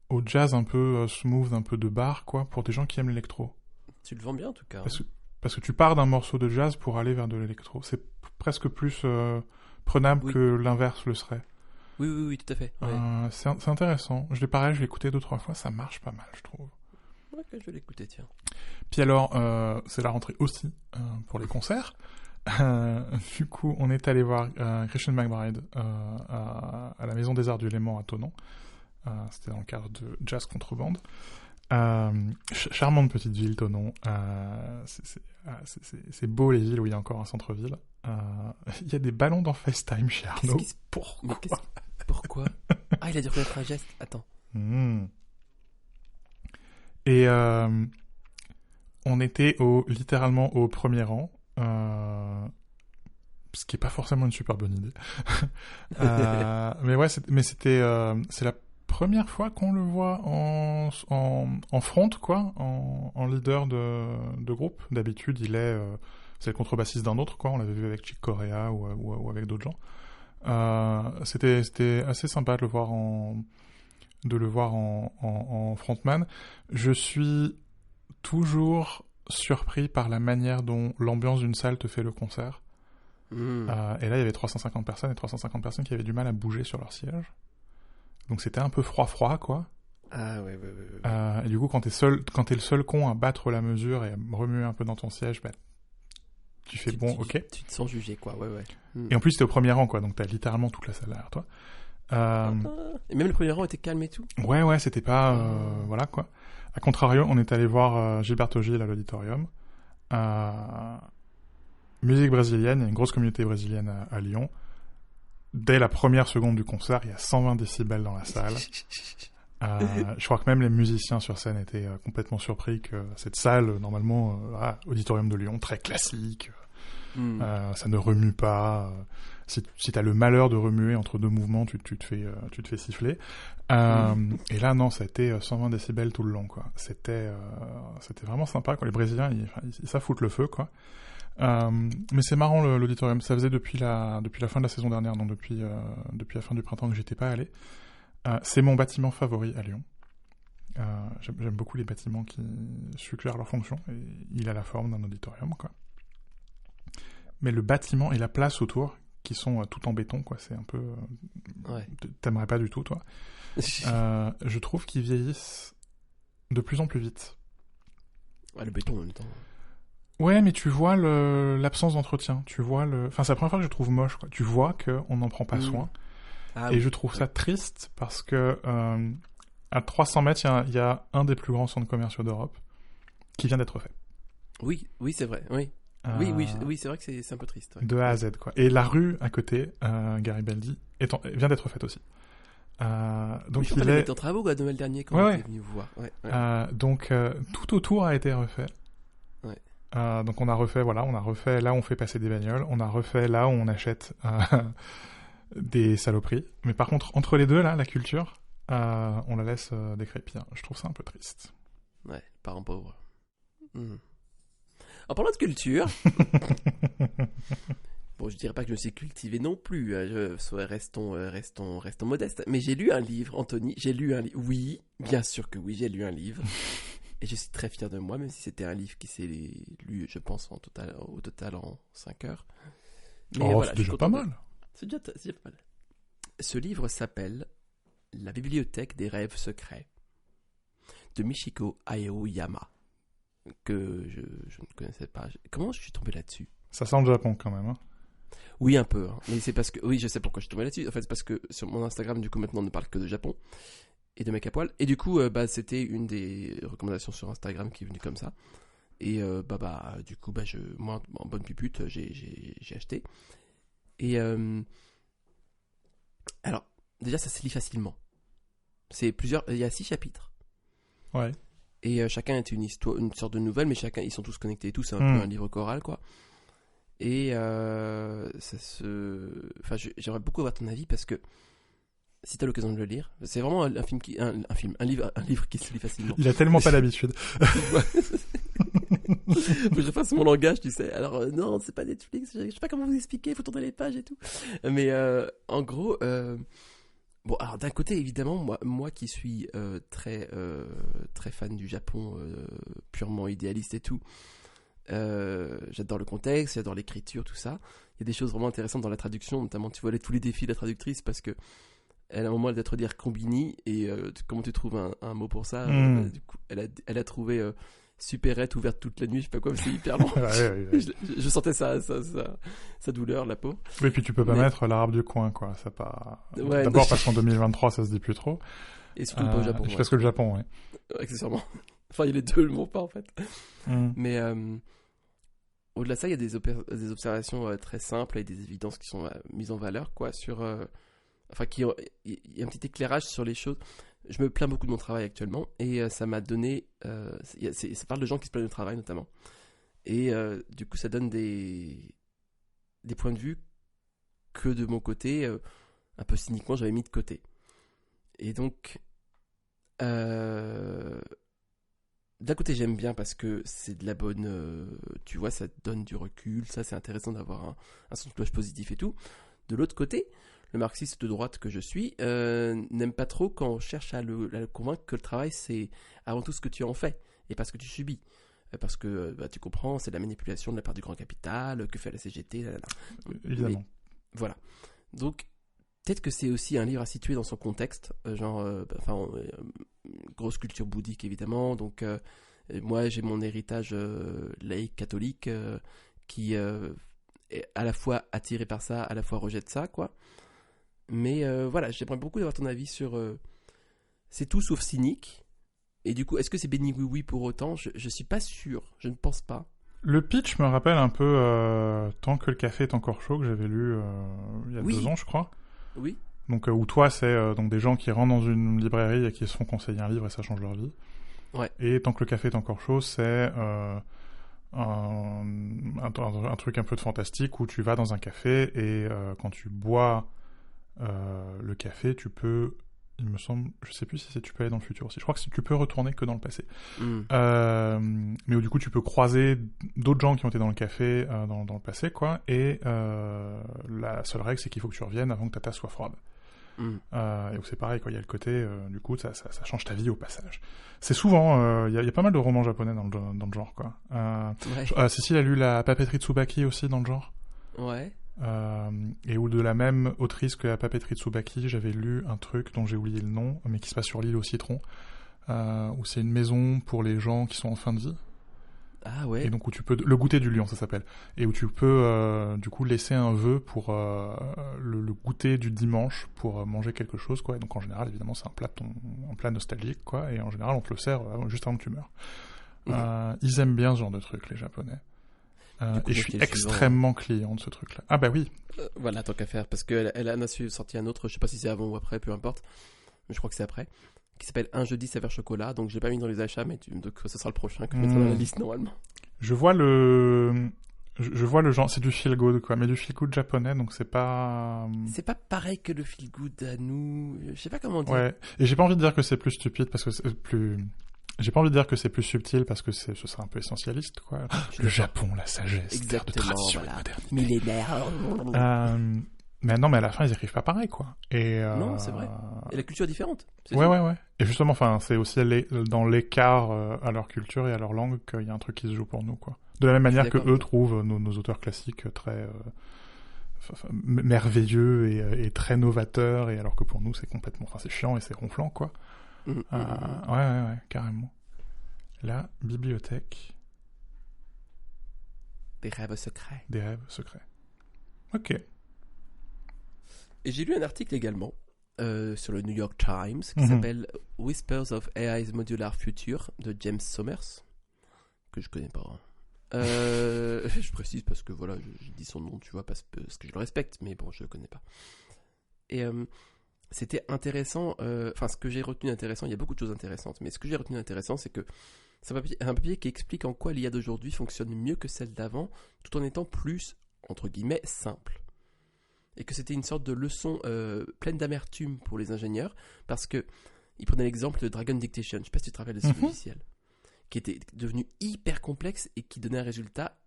S3: au jazz un peu smooth, un peu de bar, quoi, pour des gens qui aiment l'électro.
S2: Tu le vends bien, en tout cas.
S3: Parce que tu pars d'un morceau de jazz pour aller vers de l'électro. C'est presque plus prenable que l'inverse le serait.
S2: Oui, tout à fait. Ouais.
S3: C'est intéressant. Je l'ai écouté 2-3 fois, ça marche pas mal, je trouve.
S2: Ok, je vais l'écouter, tiens.
S3: Puis alors, c'est la rentrée aussi pour les concerts. Du coup, on est allé voir Christian McBride à la Maison des Arts du Léman à Thonon. C'était dans le cadre de Jazz Contrebande. Charmante petite ville, Thonon. C'est beau les villes où il y a encore un centre-ville. Il y a des ballons dans FaceTime chez Arnaud.
S2: Pourquoi Ah, il a dû reconnaître un geste. Attends.
S3: Et on était littéralement au premier rang. Ce qui est pas forcément une super bonne idée. Mais ouais, c'est la première fois qu'on le voit en front, quoi, en leader de groupe. D'habitude, c'est le contrebassiste d'un autre, quoi. On l'avait vu avec Chick Corea ou avec d'autres gens. C'était assez sympa de le voir en frontman. Je suis toujours surpris par la manière dont l'ambiance d'une salle te fait le concert. Et là, il y avait 350 personnes qui avaient du mal à bouger sur leur siège. Donc c'était un peu froid, quoi.
S2: Ah ouais.
S3: Et du coup, quand t'es le seul con à battre la mesure et à remuer un peu dans ton siège, bah, tu fais ok.
S2: Tu te sens jugé, quoi, ouais.
S3: Et en plus, t'es au premier rang, quoi, donc t'as littéralement toute la salle derrière toi.
S2: Et même le premier rang était calme et tout.
S3: Ouais, c'était pas... voilà, quoi. A contrario, on est allé voir Gilberto Gil à l'auditorium. Musique brésilienne, il y a une grosse communauté brésilienne à Lyon. Dès la première seconde du concert, il y a 120 décibels dans la salle. Je crois que même les musiciens sur scène étaient complètement surpris que cette salle, normalement, auditorium de Lyon, très classique, ça ne remue pas. Si t'as le malheur de remuer entre deux mouvements, tu te fais siffler. Et là, non, ça a été 120 décibels tout le long, quoi. C'était vraiment sympa, quoi. Les Brésiliens, ils savent foutre le feu, quoi. Mais c'est marrant, l'auditorium. Ça faisait depuis la fin de la saison dernière, donc depuis la fin du printemps que j'étais pas allé. C'est mon bâtiment favori à Lyon. J'aime beaucoup les bâtiments qui suggèrent leur fonction, et il a la forme d'un auditorium, quoi. Mais le bâtiment et la place autour, qui sont tout en béton, quoi. C'est un peu...
S2: Ouais.
S3: T'aimerais pas du tout, toi. Je trouve qu'ils vieillissent de plus en plus vite.
S2: Ouais, le béton en même temps.
S3: Ouais, mais tu vois l'absence d'entretien. Tu vois Enfin, c'est la première fois que je trouve moche, quoi. Tu vois qu'on n'en prend pas soin.
S2: Ah,
S3: et je trouve ça triste parce que à 300 mètres, il y a un des plus grands centres commerciaux d'Europe qui vient d'être fait.
S2: Oui, c'est vrai, oui. Oui, c'est vrai que c'est un peu triste. Ouais.
S3: De A à Z, quoi. Et la rue à côté, Garibaldi, vient d'être faite aussi. Donc
S2: il est en travaux, quoi, Noël dernier, quand on est venu vous voir. Ouais.
S3: Donc, tout autour a été refait.
S2: Ouais.
S3: Donc on a refait là où on fait passer des bagnoles, on a refait là où on achète des saloperies. Mais par contre, entre les deux, là, la culture, on la laisse décrépir. Je trouve ça un peu triste.
S2: Ouais, parents pauvres. En parlant de culture, bon, je dirais pas que je me suis cultivé non plus, restons modestes, mais j'ai lu un livre, Anthony, oui, bien sûr que oui, j'ai lu un livre, et je suis très fier de moi, même si c'était un livre qui s'est lu, je pense, au total en 5 heures. Mais
S3: voilà, c'est déjà pas mal.
S2: C'est déjà pas mal. Ce livre s'appelle « La bibliothèque des rêves secrets » de Michiko Aoyama, que je ne connaissais pas. Comment je suis tombé là-dessus ?
S3: Ça sent le Japon quand même, hein.
S2: Oui, un peu. Hein. Mais c'est parce que... Oui, je sais pourquoi je suis tombé là-dessus. En fait, c'est parce que sur mon Instagram, du coup, maintenant, on ne parle que de Japon et de mecs à poil. Et du coup, c'était une des recommandations sur Instagram qui est venue comme ça. Et du coup, moi, en bonne pupute, j'ai acheté. Et alors, déjà, ça se lit facilement. Il y a 6 chapitres.
S3: Ouais.
S2: Et chacun est une histoire, une sorte de nouvelle, mais ils sont tous connectés et tout. C'est un peu un livre choral, quoi. Et j'aimerais beaucoup avoir ton avis parce que si tu as l'occasion de le lire, c'est vraiment un livre qui se lit facilement.
S3: Il a tellement pas l'habitude.
S2: Faut que je refasse mon langage, tu sais. Alors non, c'est pas Netflix, je sais pas comment vous expliquer, faut tourner les pages et tout. Mais en gros, bon, alors d'un côté évidemment, moi qui suis très fan du Japon, purement idéaliste et tout. J'adore le contexte, j'adore l'écriture, tout ça. Il y a des choses vraiment intéressantes dans la traduction, notamment tu vois tous les défis de la traductrice parce que elle a un moment elle doit traduire combini et comment tu trouves un mot pour ça du coup, elle a trouvé supérette ouverte toute la nuit, je sais pas quoi, c'est hyper long.
S3: Ouais.
S2: Je sentais sa douleur, la peau.
S3: Oui, puis tu peux pas mettre l'arabe du coin, quoi. Ça pas.
S2: Ouais,
S3: d'abord parce qu'en 2023 ça se dit plus trop.
S2: Et surtout pas au Japon.
S3: Parce que le Japon, ouais.
S2: Accessoirement. Enfin, il y a les deux, le mot pas en fait. Mais au-delà de ça, il y a des observations très simples et des évidences qui sont mises en valeur, quoi, sur... il y a un petit éclairage sur les choses. Je me plains beaucoup de mon travail actuellement, et ça m'a donné... ça parle de gens qui se plaignent du travail, notamment. Et du coup, ça donne des points de vue que de mon côté, un peu cyniquement, j'avais mis de côté. Et donc... d'un côté j'aime bien parce que c'est de la bonne tu vois, ça donne du recul, ça c'est intéressant d'avoir un son de cloche positif et tout. De l'autre côté, le marxiste de droite que je suis n'aime pas trop quand on cherche à le convaincre que le travail c'est avant tout ce que tu en fais et pas ce que tu subis, parce que tu comprends, c'est de la manipulation de la part du grand capital que fait la CGT,
S3: évidemment.
S2: Mais, voilà, donc peut-être que c'est aussi un livre à situer dans son contexte, grosse culture bouddhique évidemment, donc moi j'ai mon héritage laïque catholique qui est à la fois attiré par ça, à la fois rejette ça, quoi. Mais voilà, j'aimerais beaucoup avoir ton avis sur... c'est tout sauf cynique, et du coup, est-ce que c'est béni oui pour autant ? Je suis pas sûr, je ne pense pas.
S3: Le pitch me rappelle un peu Tant que le café est encore chaud, que j'avais lu il y a 2 ans, je crois.
S2: Oui.
S3: Donc où toi c'est donc des gens qui rentrent dans une librairie et qui se font conseiller un livre et ça change leur vie.
S2: Ouais.
S3: Et Tant que le café est encore chaud, c'est un truc un peu de fantastique où tu vas dans un café et quand tu bois le café, tu peux, il me semble, je sais plus si tu peux aller dans le futur aussi. Je crois que tu peux retourner que dans le passé. Mais où du coup tu peux croiser d'autres gens qui ont été dans le café dans le passé, quoi. Et la seule règle c'est qu'il faut que tu reviennes avant que ta tasse soit froide. Et où c'est pareil, quoi. Il y a le côté, du coup, ça change ta vie au passage. C'est souvent, il y a pas mal de romans japonais dans le genre, quoi. Cécile a lu La papeterie de Tsubaki aussi dans le genre.
S2: Ouais.
S3: et où de la même autrice que la papeterie Tsubaki, j'avais lu un truc dont j'ai oublié le nom, mais qui se passe sur l'île au citron, où c'est une maison pour les gens qui sont en fin de vie.
S2: Ah ouais.
S3: Et donc où tu peux, le goûter du lion, ça s'appelle, et où tu peux du coup laisser un vœu pour le goûter du dimanche pour manger quelque chose, quoi. Et donc en général, évidemment, c'est un plat nostalgique, quoi. Et en général, on te le sert juste avant que tu meurs. Ils aiment bien ce genre de truc, les Japonais. Et je suis extrêmement client de ce truc-là. Ah bah oui.
S2: Voilà, tant qu'à faire, parce qu'elle en a sorti un autre, je sais pas si c'est avant ou après, peu importe, mais je crois que c'est après, qui s'appelle Un jeudi saveur chocolat, donc j'ai pas mis dans les achats, mais donc ce sera le prochain que je mettrai dans la liste normalement.
S3: Je vois le genre, c'est du feel good, quoi, mais du feel good japonais, donc c'est pas...
S2: C'est pas pareil que le feel good à nous, je sais pas comment dire.
S3: Ouais, et j'ai pas envie de dire que c'est plus stupide, parce que c'est plus... J'ai pas envie de dire que c'est plus subtil parce que ce serait un peu essentialiste, quoi. Le Japon, la sagesse,
S2: exactement,
S3: de tradition
S2: voilà.
S3: et modernité.
S2: Millénaire.
S3: Mais non, mais à la fin, ils écrivent pas pareil, quoi. Et
S2: non, c'est vrai. Et la culture est différente.
S3: Ouais. Et justement, enfin, c'est aussi dans l'écart à leur culture et à leur langue qu'il y a un truc qui se joue pour nous, quoi. De la même manière que eux trouvent nos auteurs classiques très merveilleux et très novateurs, et alors que pour nous, c'est complètement... Enfin, c'est chiant et c'est ronflant, quoi. Ouais, carrément. La bibliothèque...
S2: Des rêves secrets.
S3: Des rêves secrets. Ok.
S2: Et j'ai lu un article également sur le New York Times qui s'appelle Whispers of AI's Modular Future de James Sommers, que je connais pas. Je précise parce que voilà, je dis son nom, tu vois, parce que je le respecte, mais bon, je le connais pas. Et c'était intéressant, ce que j'ai retenu intéressant, il y a beaucoup de choses intéressantes, mais ce que j'ai retenu intéressant, c'est que c'est un papier qui explique en quoi l'IA d'aujourd'hui fonctionne mieux que celle d'avant, tout en étant plus, entre guillemets, simple. Et que c'était une sorte de leçon pleine d'amertume pour les ingénieurs, parce que il prenait l'exemple de Dragon Dictation, je sais pas si tu te rappelles de ce logiciel, qui était devenu hyper complexe et qui donnait un résultat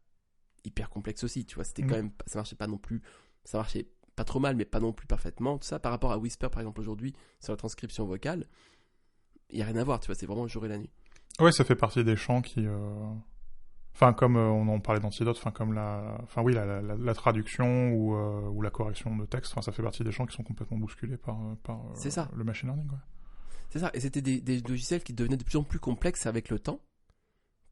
S2: hyper complexe aussi, tu vois, c'était quand même, ça marchait pas non plus, ça marchait pas trop mal, mais pas non plus parfaitement, tout ça, par rapport à Whisper, par exemple, aujourd'hui, sur la transcription vocale, il y a rien à voir, tu vois, c'est vraiment le jour et la nuit.
S3: Ouais, ça fait partie des champs qui... Enfin, comme on en parlait d'Antidote, enfin, comme la traduction ou la correction de texte, ça fait partie des champs qui sont complètement bousculés par le machine learning, quoi.
S2: C'est ça, et c'était des logiciels qui devenaient de plus en plus complexes avec le temps,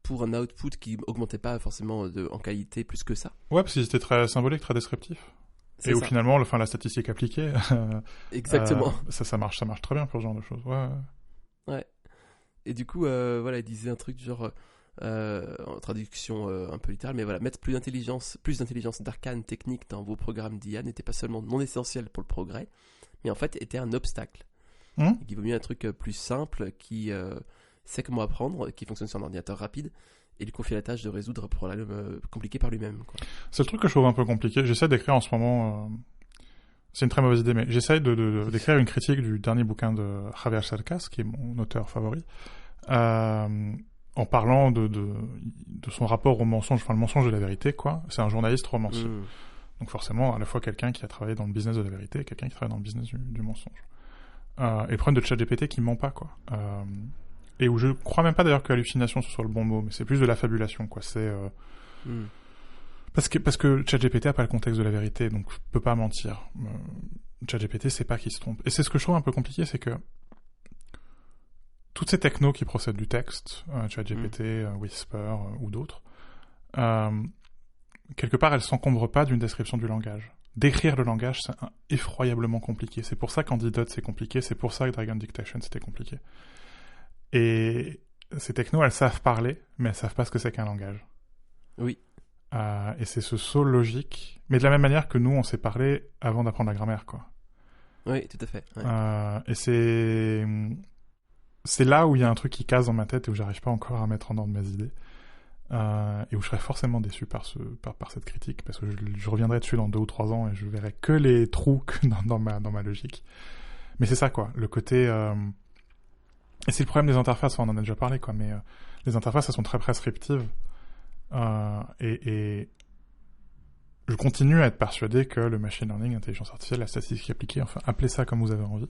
S2: pour un output qui augmentait pas forcément en qualité plus que ça.
S3: Ouais, parce qu'ils étaient très symboliques, très descriptifs. Et où finalement, la statistique appliquée,
S2: exactement.
S3: Ça marche très bien pour ce genre de choses.
S2: Ouais. Et du coup, il disait un truc du genre, en traduction un peu littérale, mais voilà, mettre plus d'intelligence d'arcane technique dans vos programmes d'IA n'était pas seulement non essentiel pour le progrès, mais en fait était un obstacle. Il vaut mieux un truc plus simple qui sait comment apprendre, qui fonctionne sur un ordinateur rapide, et lui confier la tâche de résoudre un problème compliqué par lui-même, quoi.
S3: C'est le truc que je trouve un peu compliqué. J'essaie d'écrire en ce moment... C'est une très mauvaise idée, mais j'essaie d'écrire une critique du dernier bouquin de Javier Cercas, qui est mon auteur favori, en parlant de son rapport au mensonge, le mensonge et la vérité, quoi. C'est un journaliste romancier. Donc forcément, à la fois quelqu'un qui a travaillé dans le business de la vérité et quelqu'un qui travaille dans le business du mensonge. Et le problème de ChatGPT qui ment pas, quoi. Et où je crois même pas d'ailleurs que hallucination ce soit le bon mot, mais c'est plus de la fabulation, quoi. C'est parce que ChatGPT a pas le contexte de la vérité, donc je peux pas mentir. ChatGPT c'est pas qu'il se trompe. Et c'est ce que je trouve un peu compliqué, c'est que toutes ces technos qui procèdent du texte, ChatGPT, Whisper ou d'autres, quelque part elles s'encombrent pas d'une description du langage. D'écrire le langage, c'est effroyablement compliqué. C'est pour ça qu'Antidote c'est compliqué, c'est pour ça que Dragon Dictation c'était compliqué. Et ces technos, elles savent parler, mais elles savent pas ce que c'est qu'un langage.
S2: Oui.
S3: Et c'est ce saut logique, mais de la même manière que nous, on sait parler avant d'apprendre la grammaire, quoi.
S2: Oui, tout à fait. Ouais.
S3: Et c'est là où il y a un truc qui casse dans ma tête et où j'arrive pas encore à mettre en ordre mes idées. Et où je serais forcément déçu par cette critique, parce que je reviendrai dessus dans 2 ou 3 ans et je verrai que les trous dans ma logique. Mais c'est ça, quoi. Le côté... Et c'est le problème des interfaces, on en a déjà parlé, quoi, mais les interfaces, elles sont très prescriptives. Et je continue à être persuadé que le machine learning, l'intelligence artificielle, la statistique appliquée, enfin, appelez ça comme vous avez envie,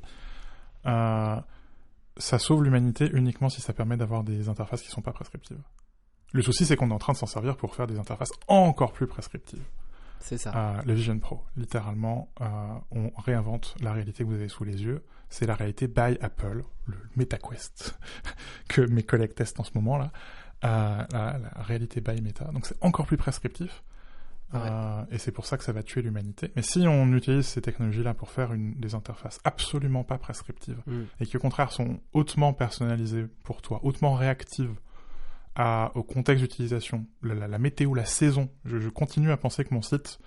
S3: ça sauve l'humanité uniquement si ça permet d'avoir des interfaces qui sont pas prescriptives. Le souci, c'est qu'on est en train de s'en servir pour faire des interfaces encore plus prescriptives.
S2: C'est ça.
S3: Le Vision Pro, littéralement, on réinvente la réalité que vous avez sous les yeux. C'est la réalité by Apple, le MetaQuest, que mes collègues testent en ce moment là. La réalité by Meta. Donc c'est encore plus prescriptif. Et c'est pour ça que ça va tuer l'humanité. Mais si on utilise ces technologies-là pour faire des interfaces absolument pas prescriptives, et qui au contraire sont hautement personnalisées pour toi, hautement réactives au contexte d'utilisation, la météo, la saison, je continue à penser que mon site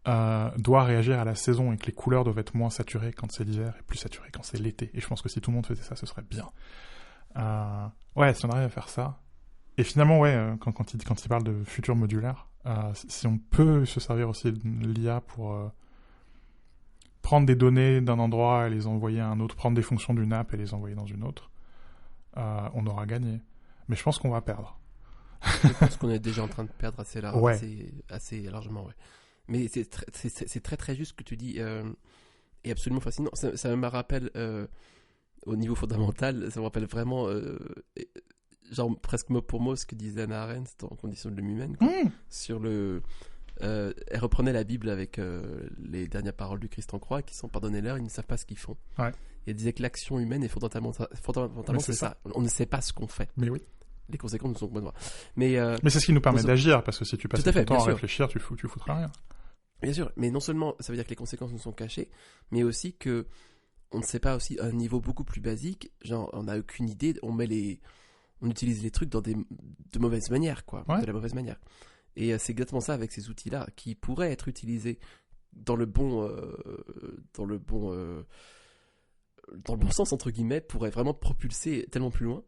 S3: doit réagir à la saison et que les couleurs doivent être moins saturées quand c'est l'hiver et plus saturées quand c'est l'été. Et je pense que si tout le monde faisait ça, ce serait bien. Si on arrive à faire ça, et finalement, quand il parle de futur modulaire, si on peut se servir aussi de l'IA pour prendre des données d'un endroit et les envoyer à un autre, prendre des fonctions d'une app et les envoyer dans une autre, on aura gagné. Mais je pense qu'on va perdre.
S2: Je pense qu'on est déjà en train de perdre assez largement, ouais. Mais c'est très très juste ce que tu dis, et absolument fascinant. Ça me rappelle, au niveau fondamental, ça me rappelle vraiment... genre presque mot pour mot ce que disait Hannah Arendt dans Conditions de l'homme humaine, sur elle reprenait la Bible avec les dernières paroles du Christ en croix qui sont pardonnez-leur, ils ne savent pas ce qu'ils font. Et elle disait que l'action humaine est fondamentalement c'est ça. On ne sait pas ce qu'on fait.
S3: Mais oui.
S2: Les conséquences nous sont bonnes. Mais
S3: c'est ce qui nous permet d'agir, parce que si tu passes ton temps à réfléchir, tu foutras rien.
S2: Bien sûr, mais non seulement ça veut dire que les conséquences nous sont cachées, mais aussi que on ne sait pas aussi à un niveau beaucoup plus basique, genre on n'a aucune idée, on utilise les trucs de mauvaise manière, quoi, de la mauvaise manière. Et c'est exactement ça avec ces outils-là, qui pourraient être utilisés dans le bon sens, entre guillemets, pourraient vraiment propulser tellement plus loin,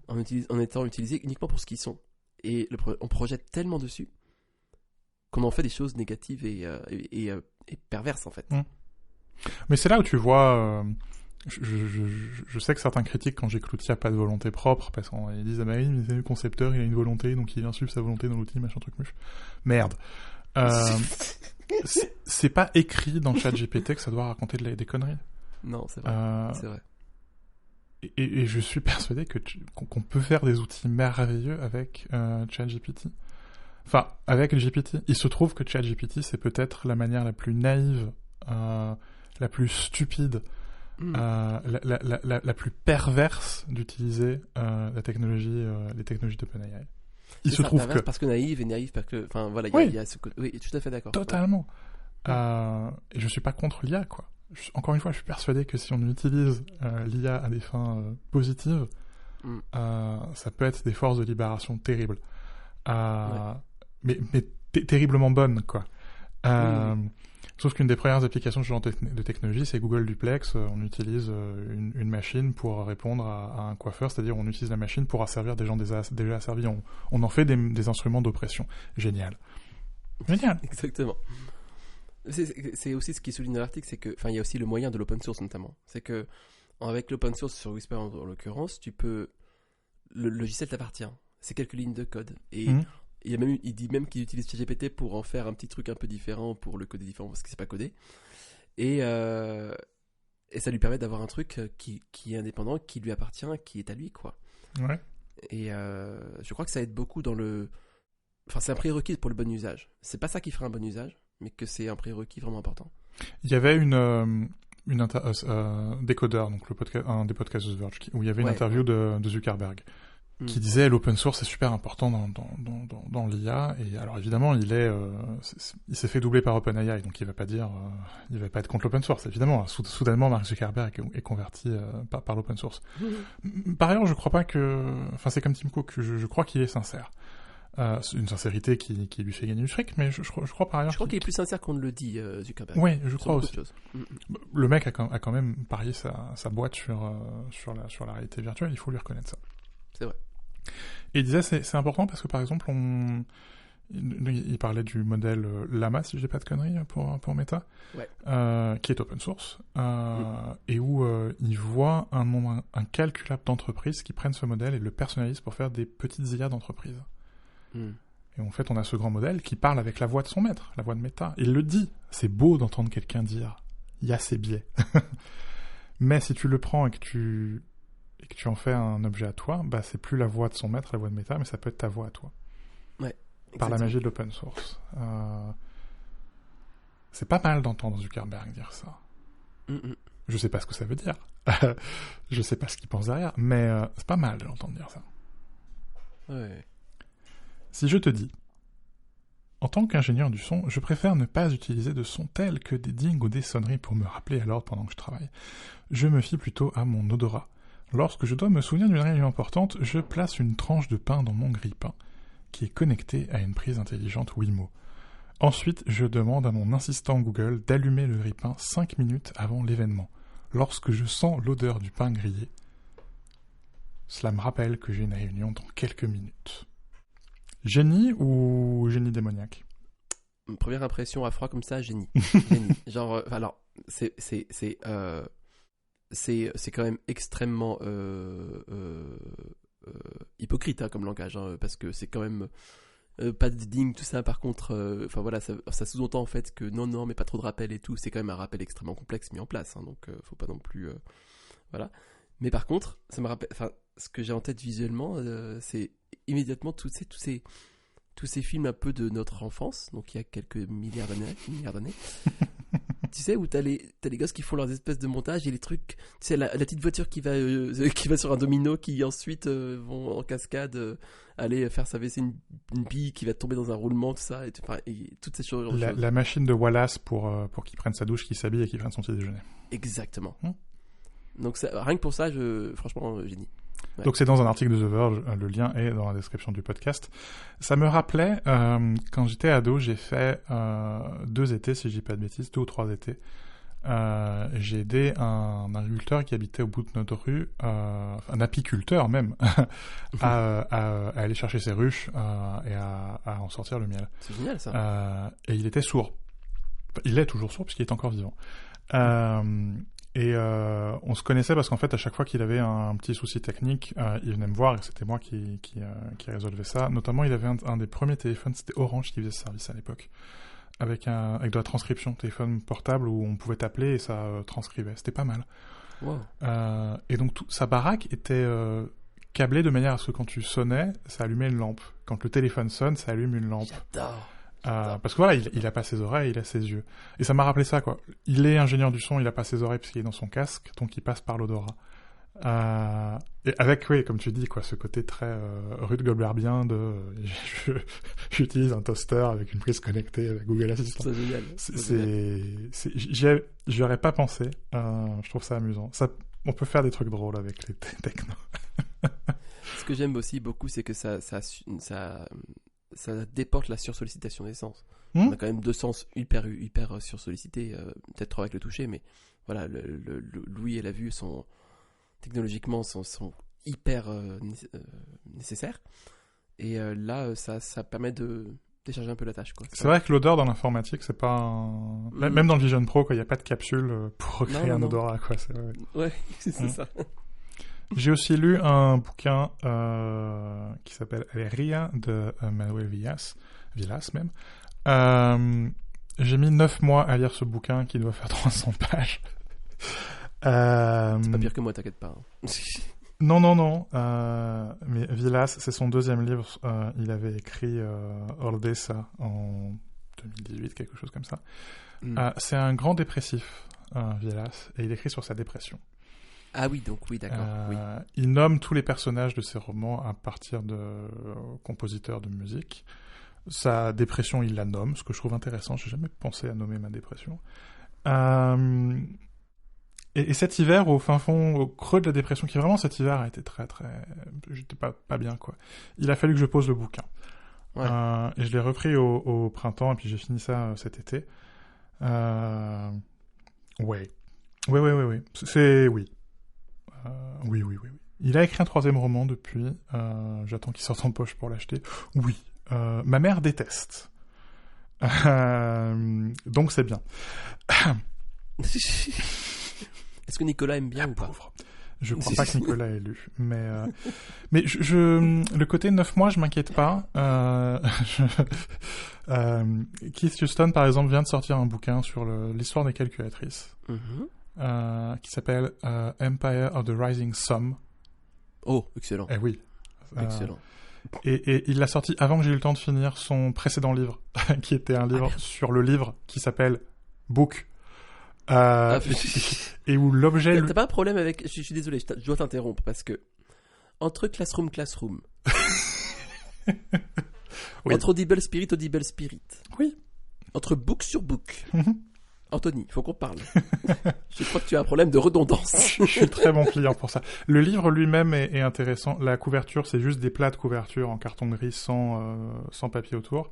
S2: en étant utilisés uniquement pour ce qu'ils sont. Et on projette tellement dessus qu'on en fait des choses négatives et perverses, en fait.
S3: Mais c'est là où tu vois... Je sais que certains critiquent quand j'ai que l'outil a pas de volonté propre, parce qu'ils disent « Ah bah oui, mais c'est le concepteur, il a une volonté, donc il vient suivre sa volonté dans l'outil, machin truc muche. » Merde. C'est pas écrit dans ChatGPT que ça doit raconter des conneries.
S2: Non, c'est vrai. C'est vrai.
S3: Et je suis persuadé qu'on peut faire des outils merveilleux avec ChatGPT. Enfin, avec GPT. Il se trouve que ChatGPT, c'est peut-être la manière la plus naïve, la plus stupide, la plus perverse d'utiliser les technologies d'OpenAI. Il se trouve que
S2: parce que naïve parce que, enfin voilà, il y a ce côté. Oui, tout à fait d'accord.
S3: Totalement. Et je suis pas contre l'IA, quoi. Encore une fois, je suis persuadé que si on utilise l'IA à des fins positives, ça peut être des forces de libération terribles. Mais terriblement bonnes, quoi. Sauf qu'une des premières applications de ce genre de technologie, c'est Google Duplex. On utilise une machine pour répondre à un coiffeur, c'est-à-dire on utilise la machine pour asservir des gens déjà asservis. On en fait des instruments d'oppression. Génial.
S2: Exactement. C'est aussi ce qui souligne dans l'article, c'est que, enfin, il y a aussi le moyen de l'open source notamment. C'est que avec l'open source sur Whisper en l'occurrence, le logiciel t'appartient. C'est quelques lignes de code et il dit même qu'il utilise ChatGPT pour en faire un petit truc un peu différent, pour le coder différent parce que c'est pas codé. Et ça lui permet d'avoir un truc qui est indépendant, qui lui appartient, qui est à lui, quoi.
S3: Ouais.
S2: Et je crois que ça aide beaucoup enfin, c'est un prérequis pour le bon usage. C'est pas ça qui fera un bon usage, mais que c'est un prérequis vraiment important.
S3: Il y avait Décodeur, donc un des podcasts de The Verge, où il y avait une interview de Zuckerberg, qui disait l'open source est super important dans l'IA, et alors évidemment il s'est fait doubler par OpenAI, donc il va pas être contre l'open source, évidemment. Soudainement Mark Zuckerberg est converti par l'open source. Par ailleurs, je crois pas enfin c'est comme Tim Cook, je crois qu'il est sincère. Une sincérité qui lui fait gagner du fric, mais je crois par ailleurs...
S2: Je crois qu'il est plus sincère qu'on ne le dit, Zuckerberg.
S3: Oui, je crois aussi. Le mec a quand même parié sa boîte sur la réalité virtuelle, il faut lui reconnaître ça.
S2: C'est vrai.
S3: Et il disait, c'est important parce que par exemple, il parlait du modèle Llama, si je dis pas de conneries, pour Meta, qui est open source, et où il voit un nombre incalculable d'entreprises qui prennent ce modèle et le personnalisent pour faire des petites IA d'entreprises. Et en fait, on a ce grand modèle qui parle avec la voix de son maître, la voix de Meta. Il le dit. C'est beau d'entendre quelqu'un dire « il y a ces biais ». Mais si tu le prends et que tu en fais un objet à toi, bah c'est plus la voix de son maître, la voix de Meta, mais ça peut être ta voix à toi.
S2: Ouais.
S3: Par la magie de l'open source. C'est pas mal d'entendre Zuckerberg dire ça. Je sais pas ce que ça veut dire. Je sais pas ce qu'il pense derrière, mais c'est pas mal de l'entendre dire ça.
S2: Ouais.
S3: Si je te dis, en tant qu'ingénieur du son, je préfère ne pas utiliser de sons tels que des dings ou des sonneries pour me rappeler à l'ordre pendant que je travaille. Je me fie plutôt à mon odorat. Lorsque je dois me souvenir d'une réunion importante, je place une tranche de pain dans mon grille-pain, qui est connectée à une prise intelligente Wimo. Ensuite, je demande à mon assistant Google d'allumer le grille-pain 5 minutes avant l'événement. Lorsque je sens l'odeur du pain grillé, cela me rappelle que j'ai une réunion dans quelques minutes. Génie ou génie démoniaque ?
S2: Première impression à froid comme ça, génie. Génie. Genre, alors, c'est quand même extrêmement hypocrite comme langage, parce que c'est quand même pas de ding, tout ça. Par contre, enfin voilà, ça sous-entend en fait que non, mais pas trop de rappel et tout. C'est quand même un rappel extrêmement complexe mis en place, donc faut pas non plus, voilà. Mais par contre, ça me rappelle, enfin, ce que j'ai en tête visuellement, c'est immédiatement tous ces films un peu de notre enfance, donc il y a quelques milliards d'années. Tu sais, où t'as les gosses qui font leurs espèces de montage et les trucs, tu sais, la petite voiture qui va sur un domino, qui ensuite vont en cascade aller faire sa WC, une bille qui va tomber dans un roulement, tout ça, et toutes ces choses.
S3: La machine de Wallace pour qu'il prenne sa douche, qu'il s'habille et qu'il prenne son petit déjeuner.
S2: Exactement. Donc rien que pour ça, franchement, génie. Ouais.
S3: Donc c'est dans un article de The Verge, le lien est dans la description du podcast. Ça me rappelait, quand j'étais ado, j'ai fait 2 étés, si je dis pas de bêtises, 2 ou 3 étés. J'ai aidé un agriculteur qui habitait au bout de notre rue, un apiculteur même, à aller chercher ses ruches et à en sortir le miel.
S2: C'est génial ça.
S3: Et il était sourd. Il est toujours sourd puisqu'il est encore vivant. Et on se connaissait parce qu'en fait, à chaque fois qu'il avait un petit souci technique, il venait me voir et c'était moi qui résolvais ça. Notamment, il avait un des premiers téléphones, c'était Orange qui faisait ce service à l'époque, avec de la transcription, téléphone portable où on pouvait t'appeler et ça transcrivait. C'était pas mal.
S2: Wow.
S3: Et donc, sa baraque était câblée de manière à ce que quand tu sonnais, ça allumait une lampe. Quand le téléphone sonne, ça allume une lampe.
S2: J'adore.
S3: Parce que voilà, il a pas ses oreilles, il a ses yeux. Et ça m'a rappelé ça, quoi. Il est ingénieur du son, il a pas ses oreilles puisqu'il est dans son casque, donc il passe par l'odorat. Et avec, oui, comme tu dis, quoi, ce côté très Rude Goldbergien de j'utilise un toaster avec une prise connectée avec Google Assistant.
S2: C'est génial.
S3: J'y aurais pas pensé. Je trouve ça amusant. On peut faire des trucs drôles avec les technos.
S2: Ce que j'aime aussi beaucoup, c'est que ça déporte la sursollicitation des sens. On a quand même 2 sens hyper sursollicités, peut-être trop avec le toucher, mais voilà, l'ouïe et la vue sont technologiquement sont hyper nécessaires. Et là, ça permet de décharger un peu la tâche, quoi.
S3: C'est vrai que l'odeur dans l'informatique, c'est pas même dans le Vision Pro, quoi, il n'y a pas de capsule pour créer un odorat, quoi.
S2: Ouais, c'est ça.
S3: J'ai aussi lu un bouquin qui s'appelle Alegría de Manuel Villas même. J'ai mis 9 mois à lire ce bouquin qui doit faire 300 pages.
S2: C'est pas pire que moi, t'inquiète pas.
S3: Non. Mais Villas, c'est son 2e livre. Il avait écrit Ordesa en 2018, quelque chose comme ça. C'est un grand dépressif, Villas, et il écrit sur sa dépression.
S2: Ah oui, donc oui, d'accord. Oui.
S3: Il nomme tous les personnages de ses romans à partir de compositeurs de musique. Sa dépression, il la nomme, ce que je trouve intéressant. J'ai jamais pensé à nommer ma dépression. Et cet hiver, au fin fond, au creux de la dépression, qui vraiment cet hiver a été très, très... J'étais pas bien, quoi. Il a fallu que je pose le bouquin. Ouais. Et je l'ai repris au printemps, et puis j'ai fini ça cet été. Ouais. Oui. Oui. Oui. Il a écrit un 3e roman depuis. J'attends qu'il sorte en poche pour l'acheter. Oui. Ma mère déteste. Donc c'est bien.
S2: Est-ce que Nicolas aime bien ou pas ?
S3: Pauvre. Je crois pas que Nicolas ait lu. Mais le côté 9 mois, je m'inquiète pas. Keith Huston, par exemple, vient de sortir un bouquin sur l'histoire des calculatrices. Qui s'appelle Empire of the Rising Sun.
S2: Oh, excellent.
S3: Eh oui.
S2: Excellent.
S3: Et il l'a sorti avant que j'ai eu le temps de finir son précédent livre, qui était un livre sur le livre qui s'appelle Book. Et où l'objet...
S2: T'as pas un problème avec... Je suis désolé, je dois t'interrompre parce que entre Classroom, oui. Entre Audible Spirit,
S3: oui.
S2: Entre Book sur Book, Anthony, il faut qu'on parle. Je crois que tu as un problème de redondance.
S3: Je suis très bon client pour ça. Le livre lui-même est intéressant. La couverture, c'est juste des plats de couverture en carton gris sans papier autour.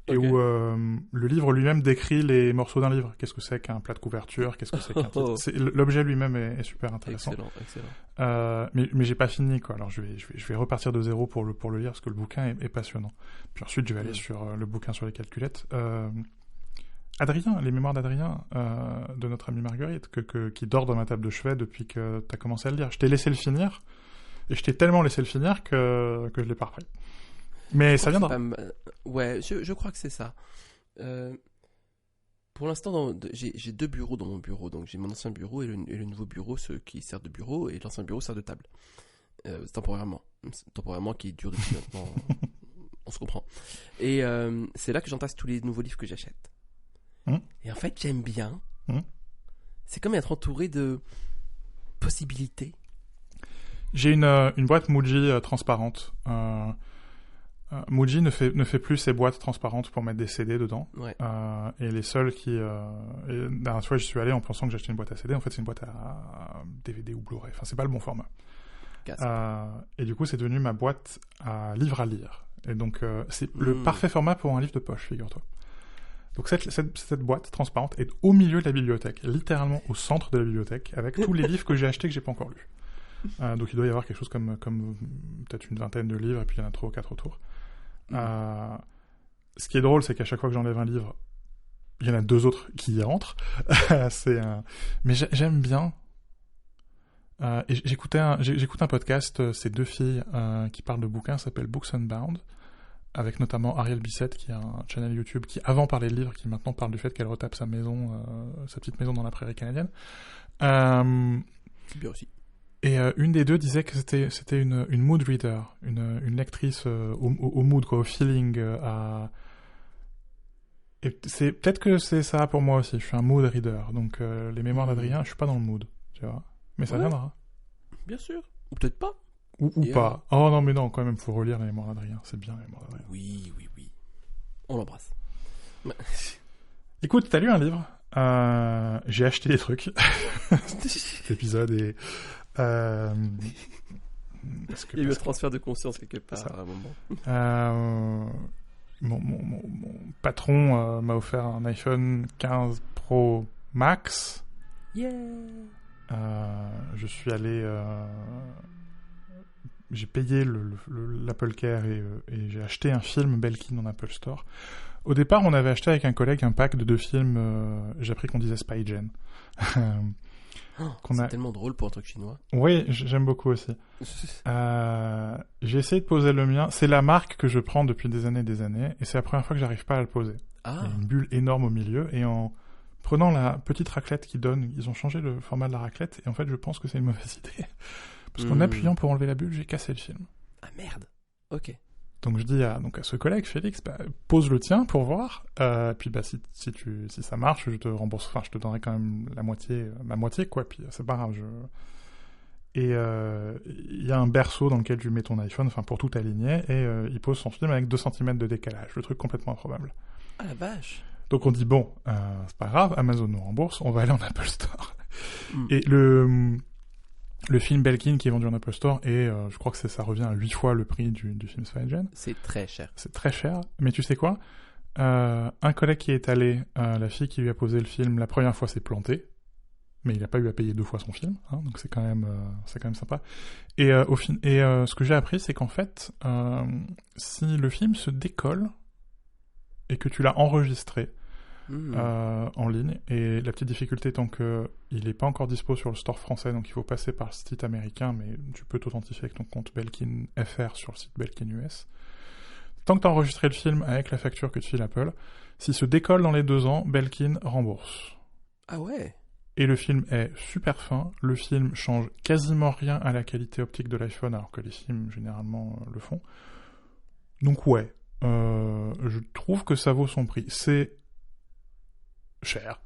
S3: Et où le livre lui-même décrit les morceaux d'un livre. Qu'est-ce que c'est qu'un plat de couverture? Qu'est-ce que c'est qu'un titre? L'objet lui-même est super intéressant.
S2: Excellent.
S3: Mais j'ai pas fini, quoi. Alors je vais repartir de zéro pour le lire parce que le bouquin est passionnant. Puis ensuite je vais aller sur le bouquin sur les calculettes. Adrien, les mémoires d'Adrien, de notre amie Marguerite, qui dort dans ma table de chevet depuis que t'as commencé à le lire. Je t'ai laissé le finir, et je t'ai tellement laissé le finir que je l'ai pas repris. Mais ça viendra.
S2: Ouais, je crois que c'est ça. Pour l'instant, j'ai 2 bureaux dans mon bureau. Donc j'ai mon ancien bureau et le nouveau bureau, ce qui sert de bureau, et l'ancien bureau sert de table. Temporairement, qui dure depuis maintenant. On se comprend. Et c'est là que j'entasse tous les nouveaux livres que j'achète. Et en fait, j'aime bien. C'est comme être entouré de possibilités.
S3: J'ai une boîte Muji transparente. Muji ne fait plus ses boîtes transparentes pour mettre des CD dedans.
S2: Ouais.
S3: Et les seuls qui... la dernière fois, j'y suis allé en pensant que j'achetais une boîte à CD. En fait, c'est une boîte à DVD ou Blu-ray. Enfin, c'est pas le bon format. Et du coup, c'est devenu ma boîte à livres à lire. Et donc, c'est le parfait format pour un livre de poche, figure-toi. Donc cette boîte transparente est au milieu de la bibliothèque, littéralement au centre de la bibliothèque, avec tous les livres que j'ai achetés que j'ai pas encore lus. Donc il doit y avoir quelque chose comme peut-être une vingtaine de livres, et puis il y en a 3 ou 4 autour. Ce qui est drôle, c'est qu'à chaque fois que j'enlève un livre, il y en a 2 autres qui y rentrent. Mais j'aime bien. Et j'écoute un podcast, ces 2 filles qui parlent de bouquins, ça s'appelle Books Unbound, avec notamment Ariel Bissett, qui a un channel YouTube qui avant parlait de livres, qui maintenant parle du fait qu'elle retape sa maison, sa petite maison dans la prairie canadienne.
S2: C'est bien aussi.
S3: Et une des 2 disait que c'était une mood reader, une lectrice au mood, quoi, au feeling. Et c'est peut-être que c'est ça pour moi aussi. Je suis un mood reader, donc les mémoires d'Adrien, je suis pas dans le mood, tu vois. Mais ça viendra.
S2: Bien sûr. Ou peut-être pas.
S3: Ou pas. Oh non, mais non, quand même, faut relire les mémoires d'Adrien. C'est bien les mémoires d'Adrien.
S2: Oui. On l'embrasse.
S3: Écoute, t'as lu un livre. J'ai acheté des trucs. Cet épisode est... parce que,
S2: il y a eu un transfert de conscience quelque part à un moment.
S3: Mon patron m'a offert un iPhone 15 Pro Max.
S2: Yeah.
S3: Je suis allé... j'ai payé l'Apple Care et j'ai acheté un film Belkin en Apple Store. Au départ, on avait acheté avec un collègue un pack de 2 films. J'ai appris qu'on disait Spy-Gen.
S2: C'est tellement drôle pour un truc chinois.
S3: Oui, j'aime beaucoup aussi. J'ai essayé de poser le mien. C'est la marque que je prends depuis des années, et c'est la première fois que j'arrive pas à le poser. Il y a une bulle énorme au milieu, et en prenant la petite raclette qu'ils donnent, ils ont changé le format de la raclette, et en fait, je pense que c'est une mauvaise idée. Parce qu'en appuyant pour enlever la bulle, j'ai cassé le film.
S2: Ah merde. Ok.
S3: Donc je dis à ce collègue, Félix, pose le tien pour voir. Puis si ça marche, je te rembourse. Enfin, je te donnerai quand même ma moitié, quoi. Puis c'est pas grave. Et il y a un berceau dans lequel tu mets ton iPhone, enfin pour tout aligner, et il pose son film avec 2 cm de décalage. Le truc complètement improbable.
S2: Ah la vache.
S3: Donc on dit bon, c'est pas grave, Amazon nous rembourse, on va aller en Apple Store. Et le film Belkin qui est vendu en Apple Store, et je crois que ça revient à 8 fois le prix du film Spy-Gen.
S2: C'est très cher.
S3: C'est très cher, mais tu sais quoi, un collègue qui est allé, la fille qui lui a posé le film, la première fois s'est plantée, mais il n'a pas eu à payer 2 fois son film, hein, donc c'est quand même sympa. Et ce que j'ai appris, c'est qu'en fait, si le film se décolle, et que tu l'as enregistré, en ligne, et la petite difficulté étant que il n'est pas encore dispo sur le store français, donc il faut passer par le site américain, mais tu peux t'authentifier avec ton compte Belkin FR sur le site Belkin US. Tant que tu as enregistré le film avec la facture que te file Apple, s'il se décolle dans les 2 ans, Belkin rembourse.
S2: Ah ouais.
S3: Et le film est super fin, le film change quasiment rien à la qualité optique de l'iPhone, alors que les films généralement le font. Donc je trouve que ça vaut son prix. C'est cher,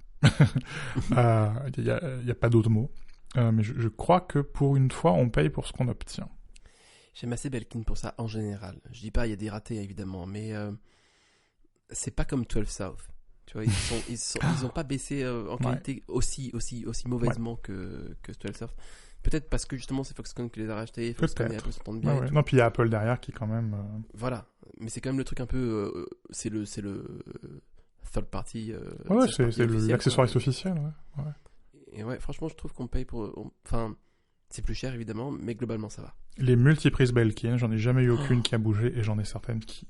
S3: Il y a pas d'autre mot. Mais je crois que pour une fois, on paye pour ce qu'on obtient.
S2: J'aime assez Belkin pour ça en général. Je dis pas, il y a des ratés évidemment, mais c'est pas comme 12 South. Tu vois, ils ont pas baissé en qualité aussi mauvaisement que 12 South. Peut-être parce que justement c'est Foxconn qui les a rachetés, Foxconn et Apple s'entendent bien.
S3: Non, puis il y a Apple derrière qui quand même.
S2: Voilà, mais c'est quand même le truc un peu, c'est le third party.
S3: C'est l'accessoire officiel. Ouais.
S2: Et ouais, franchement, je trouve qu'on paye pour. Enfin, c'est plus cher évidemment, mais globalement ça va.
S3: Les multiprises Belkin, j'en ai jamais eu aucune qui a bougé et j'en ai certaines qui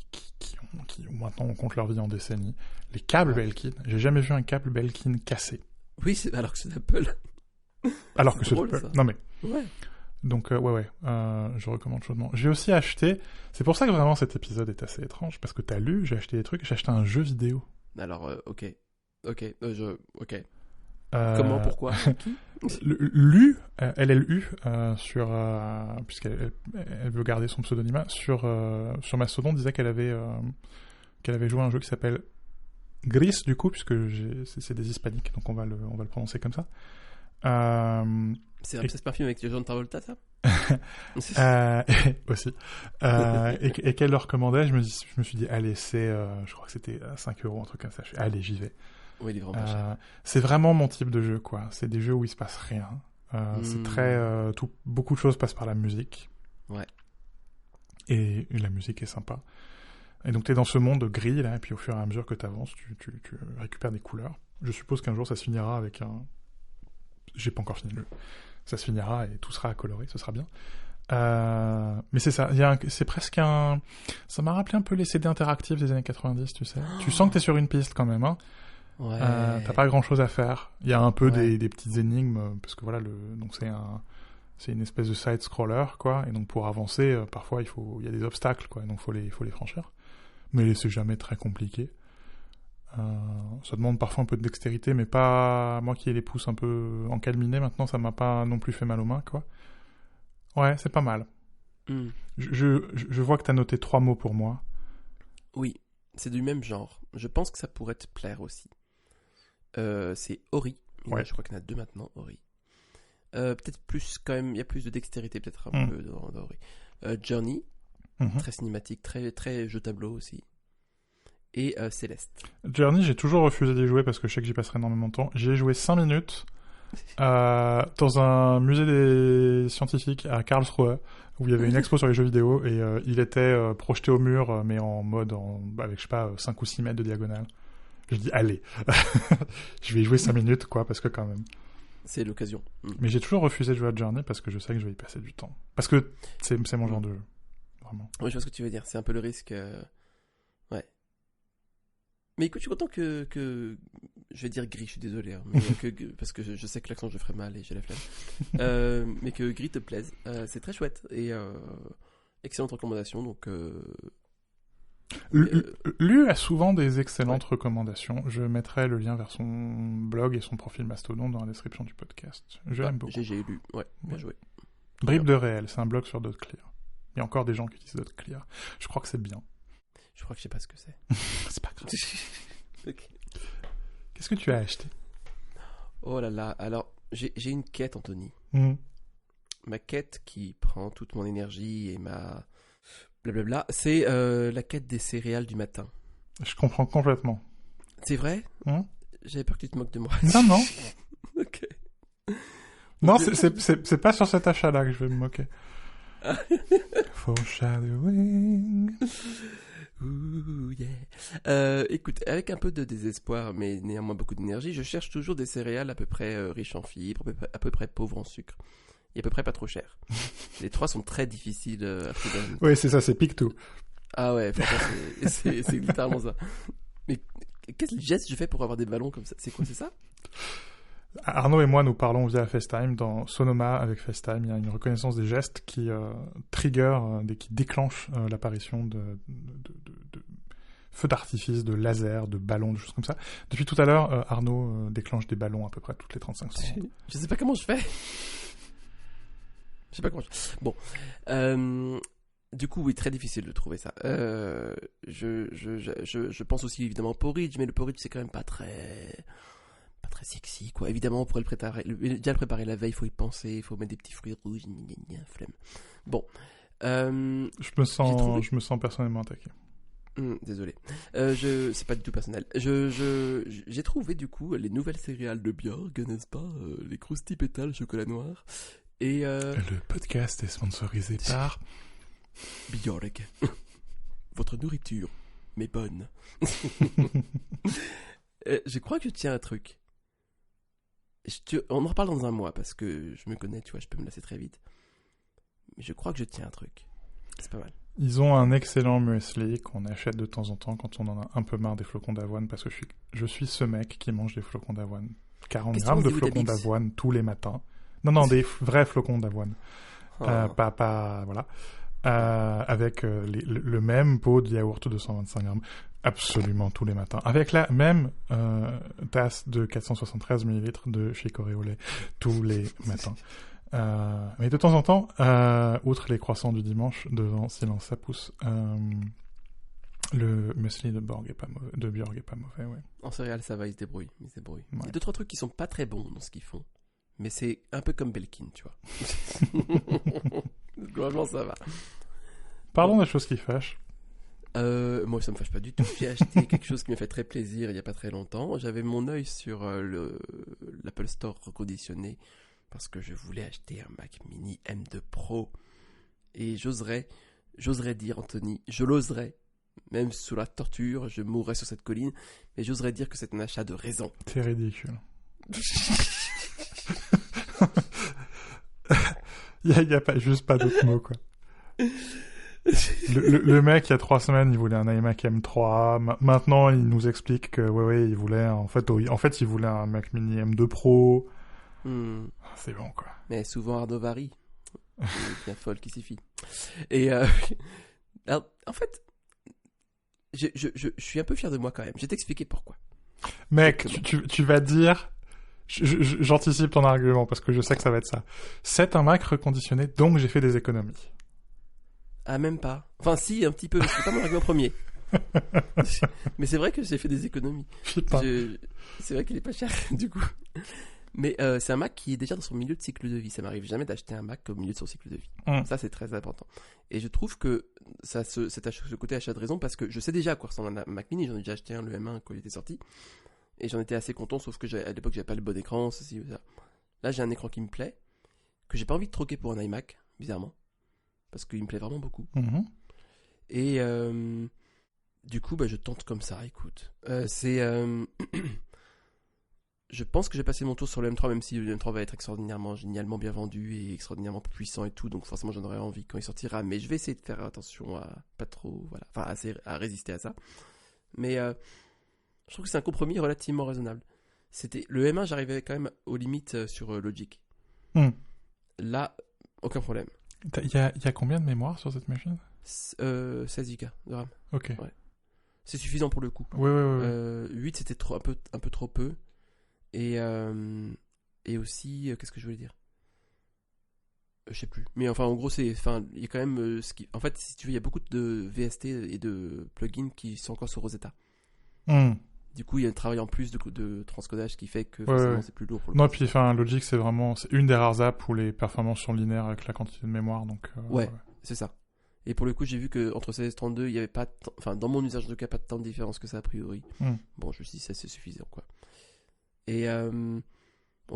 S3: maintenant on compte leur vie en décennies. Les câbles Belkin, j'ai jamais vu un câble Belkin cassé.
S2: Oui, alors que c'est d'Apple.
S3: Alors que c'est d'Apple.
S2: Ça.
S3: Non mais.
S2: Ouais.
S3: Donc je recommande chaudement. J'ai aussi acheté. C'est pour ça que vraiment cet épisode est assez étrange parce que t'as lu, j'ai acheté des trucs, j'ai acheté un jeu vidéo.
S2: Alors ok. Comment, pourquoi, qui
S3: LU, sur puisqu'elle veut garder son pseudonyme sur Mastodon, disait qu'elle avait joué à un jeu qui s'appelle Gris du coup puisque c'est des hispaniques donc on va le prononcer comme ça.
S2: C'est un parfum avec John Travolta, ça
S3: aussi. Et qu'elle le recommandait, je me suis dit allez, je crois que c'était 5 €, un truc comme ça. Allez, j'y vais.
S2: Oui, il est vraiment pas cher.
S3: C'est vraiment mon type de jeu, quoi. C'est des jeux où il se passe rien. C'est très beaucoup de choses passent par la musique.
S2: Ouais.
S3: Et la musique est sympa. Et donc t'es dans ce monde gris là, et puis au fur et à mesure que t'avances, tu récupères des couleurs. Je suppose qu'un jour ça se finira avec un. J'ai pas encore fini le jeu. Ça se finira et tout sera coloré, ce sera bien. Mais c'est ça, c'est presque un. Ça m'a rappelé un peu les CD interactifs des années 90, tu sais. Tu sens que t'es sur une piste quand même, hein.
S2: Ouais.
S3: T'as pas grand chose à faire. Il y a un peu des petites énigmes, parce que voilà, donc c'est une espèce de side-scroller, quoi. Et donc pour avancer, parfois il y a des obstacles, quoi. Et donc faut les franchir. Mais c'est jamais très compliqué. Ça demande parfois un peu de dextérité, mais pas moi qui ai les pouces un peu encalminés maintenant, ça m'a pas non plus fait mal aux mains, quoi. Ouais, c'est pas mal. Je vois que t'as noté 3 mots pour moi.
S2: Oui, c'est du même genre. Je pense que ça pourrait te plaire aussi. C'est Ori. Je crois qu'il y en a 2 maintenant, Ori. Peut-être plus quand même, il y a plus de dextérité peut-être un peu dans Ori. Journey, très cinématique, très, très jeu tableau aussi. Et Céleste.
S3: Journey, j'ai toujours refusé d'y jouer parce que je sais que j'y passerai énormément de temps. J'y ai joué 5 minutes dans un musée des scientifiques à Karlsruhe où il y avait une expo sur les jeux vidéo et il était projeté au mur mais en mode avec je sais pas 5 ou 6 mètres de diagonale. Je dis allez, je vais y jouer 5 minutes quoi parce que quand même.
S2: C'est l'occasion.
S3: Mais j'ai toujours refusé de jouer à Journey parce que je sais que je vais y passer du temps. Parce que c'est mon genre de jeu. Vraiment.
S2: Oui, je vois ce que tu veux dire. C'est un peu le risque. Ouais. Mais écoute, je suis content que je vais dire Gris, je suis désolé, hein, mais parce que je sais que l'accent je ferai mal et j'ai la flemme. Mais que Gris te plaise, c'est très chouette et excellente recommandation. Donc,
S3: Lu a souvent des excellentes recommandations. Je mettrai le lien vers son blog et son profil Mastodon dans la description du podcast. Je l'aime beaucoup.
S2: J'ai lu, bien joué.
S3: Bribe de réel, c'est un blog sur .clear. Il y a encore des gens qui utilisent .clear. Je crois que c'est bien.
S2: Je crois que je sais pas ce que c'est.
S3: C'est pas grave.
S2: Okay.
S3: Qu'est-ce que tu as acheté ?
S2: Oh là là, alors j'ai une quête, Anthony. Ma quête qui prend toute mon énergie et ma blablabla, c'est la quête des céréales du matin.
S3: Je comprends complètement.
S2: C'est vrai ? J'avais peur que tu te moques de moi.
S3: Non.
S2: Ok.
S3: Non, c'est pas sur cet achat-là que je vais me moquer. Foreshadowing.
S2: Ouh, yeah. Écoute, avec un peu de désespoir, mais néanmoins beaucoup d'énergie, je cherche toujours des céréales à peu près riches en fibres, à peu près pauvres en sucre. Et à peu près pas trop cher. Les 3 sont très difficiles à trouver.
S3: Oui, c'est ça, c'est pique-tout.
S2: Ah ouais, franchement, c'est littéralement ça. Mais quel geste je fais pour avoir des ballons comme ça ? C'est quoi, c'est ça ?
S3: Arnaud et moi, nous parlons via FaceTime. Dans Sonoma, avec FaceTime, il y a une reconnaissance des gestes qui qui déclenche l'apparition de feux d'artifice, de lasers, de ballons, de choses comme ça. Depuis tout à l'heure, Arnaud déclenche des ballons à peu près toutes les 35 secondes.
S2: Je sais pas comment je fais. Je sais pas comment je fais. Bon. Du coup, oui, très difficile de trouver ça. Je pense aussi évidemment au porridge, mais le porridge, c'est quand même pas très pas très sexy, quoi. Évidemment, pour le préparer, déjà le préparer la veille, il faut y penser, il faut mettre des petits fruits rouges, flemme. Bon.
S3: Je me sens personnellement attaqué.
S2: Désolé. C'est pas du tout personnel. J'ai trouvé du coup les nouvelles céréales de Björg, n'est-ce pas, les Krusty Pétales chocolat noir. Et
S3: le podcast est sponsorisé par
S2: Björg. Votre nourriture, mais bonne. Je crois que je tiens un truc. On en reparle dans un mois parce que je me connais, tu vois, je peux me lasser très vite. Mais je crois que je tiens un truc. C'est pas mal.
S3: Ils ont un excellent muesli qu'on achète de temps en temps quand on en a un peu marre des flocons d'avoine, parce que je suis ce mec qui mange des flocons d'avoine. 40 grammes de flocons d'avoine tous les matins. Non, des vrais flocons d'avoine. Voilà. Avec le même pot de yaourt de 125 grammes. Absolument tous les matins. Avec la même tasse de 473 ml de chicorée au lait tous les matins. Mais de temps en temps, outre les croissants du dimanche, devant Silence ça pousse, le muesli de Björg est pas mauvais, ouais.
S2: En céréales, ça va, ils se débrouillent.
S3: Ouais.
S2: Il y a 2-3 trucs qui sont pas très bons dans ce qu'ils font. Mais c'est un peu comme Belkin, tu vois. Globalement, ça va.
S3: Parlons des choses qui fâchent.
S2: Moi, ça me fâche pas du tout. J'ai acheté quelque chose qui m'a fait très plaisir il y a pas très longtemps. J'avais mon œil sur l'Apple Store reconditionné parce que je voulais acheter un Mac Mini M2 Pro. Et j'oserais dire, Anthony, je l'oserais, même sous la torture, je mourrais sur cette colline, mais j'oserais dire que c'est un achat de raison.
S3: C'est ridicule. Il y a juste pas d'autres mots, quoi. Le mec, il y a 3 semaines, il voulait un iMac M3. Maintenant, il nous explique que, ouais, il voulait, en fait, il voulait un Mac Mini M2 Pro. C'est bon, quoi.
S2: Mais souvent, Arnaud varie. C'est bien folle qui suffit. Et, alors, en fait, je suis un peu fier de moi quand même. Je vais t'expliquer pourquoi.
S3: Mec, tu vas dire, j'anticipe ton argument parce que je sais que ça va être ça. C'est un Mac reconditionné, donc j'ai fait des économies.
S2: Ah, même pas. Enfin, si, un petit peu. C'est pas mon argument premier. Mais c'est vrai que j'ai fait des économies. C'est vrai qu'il est pas cher, du coup. Mais c'est un Mac qui est déjà dans son milieu de cycle de vie. Ça m'arrive jamais d'acheter un Mac au milieu de son cycle de vie. Ça, c'est très important. Et je trouve que ça ce côté achat de raison, parce que je sais déjà à quoi ressemble un Mac Mini. J'en ai déjà acheté un, le M1, quand il était sorti. Et j'en étais assez content, sauf que à l'époque, j'avais pas le bon écran, ceci ou ça. Là, j'ai un écran qui me plaît, que j'ai pas envie de troquer pour un iMac, bizarrement. Parce qu'il me plaît vraiment beaucoup. Et du coup, je tente comme ça, écoute. Je pense que j'ai passé mon tour sur le M3, même si le M3 va être extraordinairement, génialement bien vendu et extraordinairement puissant et tout, donc forcément j'en aurais envie quand il sortira, mais je vais essayer de faire attention à pas trop, voilà, enfin à résister à ça. Mais je trouve que c'est un compromis relativement raisonnable. Le M1, j'arrivais quand même aux limites sur Logic. Là, aucun problème.
S3: Il y a combien de mémoire sur cette machine ?
S2: 16 Go de RAM.
S3: Ok.
S2: Ouais. C'est suffisant pour le coup.
S3: Oui.
S2: 8, c'était un peu trop peu. Et aussi, qu'est-ce que je voulais dire ? Je sais plus. Mais enfin, en gros, il y a quand même en fait, si tu veux, il y a beaucoup de VST et de plugins qui sont encore sur Rosetta. Du coup, il y a un travail en plus de transcodage qui fait que forcément c'est plus lourd pour le
S3: Non, puis Logic, c'est une des rares apps où les performances sont linéaires avec la quantité de mémoire, donc
S2: ouais, c'est ça. Et pour le coup, j'ai vu que entre 16 et 32, il y avait pas dans mon usage de cas, pas tant de différence que ça a priori. Bon, je me suis dit ça c'est suffisant, quoi. Et on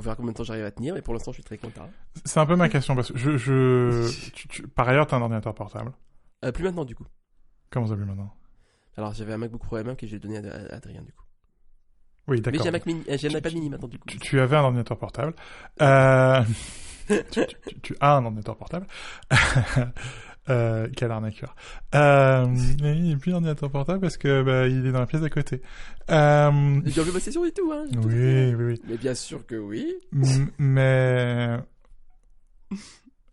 S2: verra combien de temps j'arrive à tenir, mais pour l'instant, je suis très content.
S3: C'est un peu ma question parce que par ailleurs, t'as un ordinateur portable.
S2: Plus maintenant, du coup.
S3: Comment ça, plus maintenant ?
S2: Alors, j'avais un MacBook Pro M1 que j'ai donné à Adrien, du coup.
S3: Oui, d'accord.
S2: Mais j'ai un iPad mini maintenant, du coup.
S3: Tu avais un ordinateur portable. Tu as un ordinateur portable. Quel arnaqueur. Il n'est plus ordinateur portable parce que il est dans la pièce d'à côté.
S2: J'ai enlevé ma session et tout, hein.
S3: Oui.
S2: Mais bien sûr que oui.
S3: Mais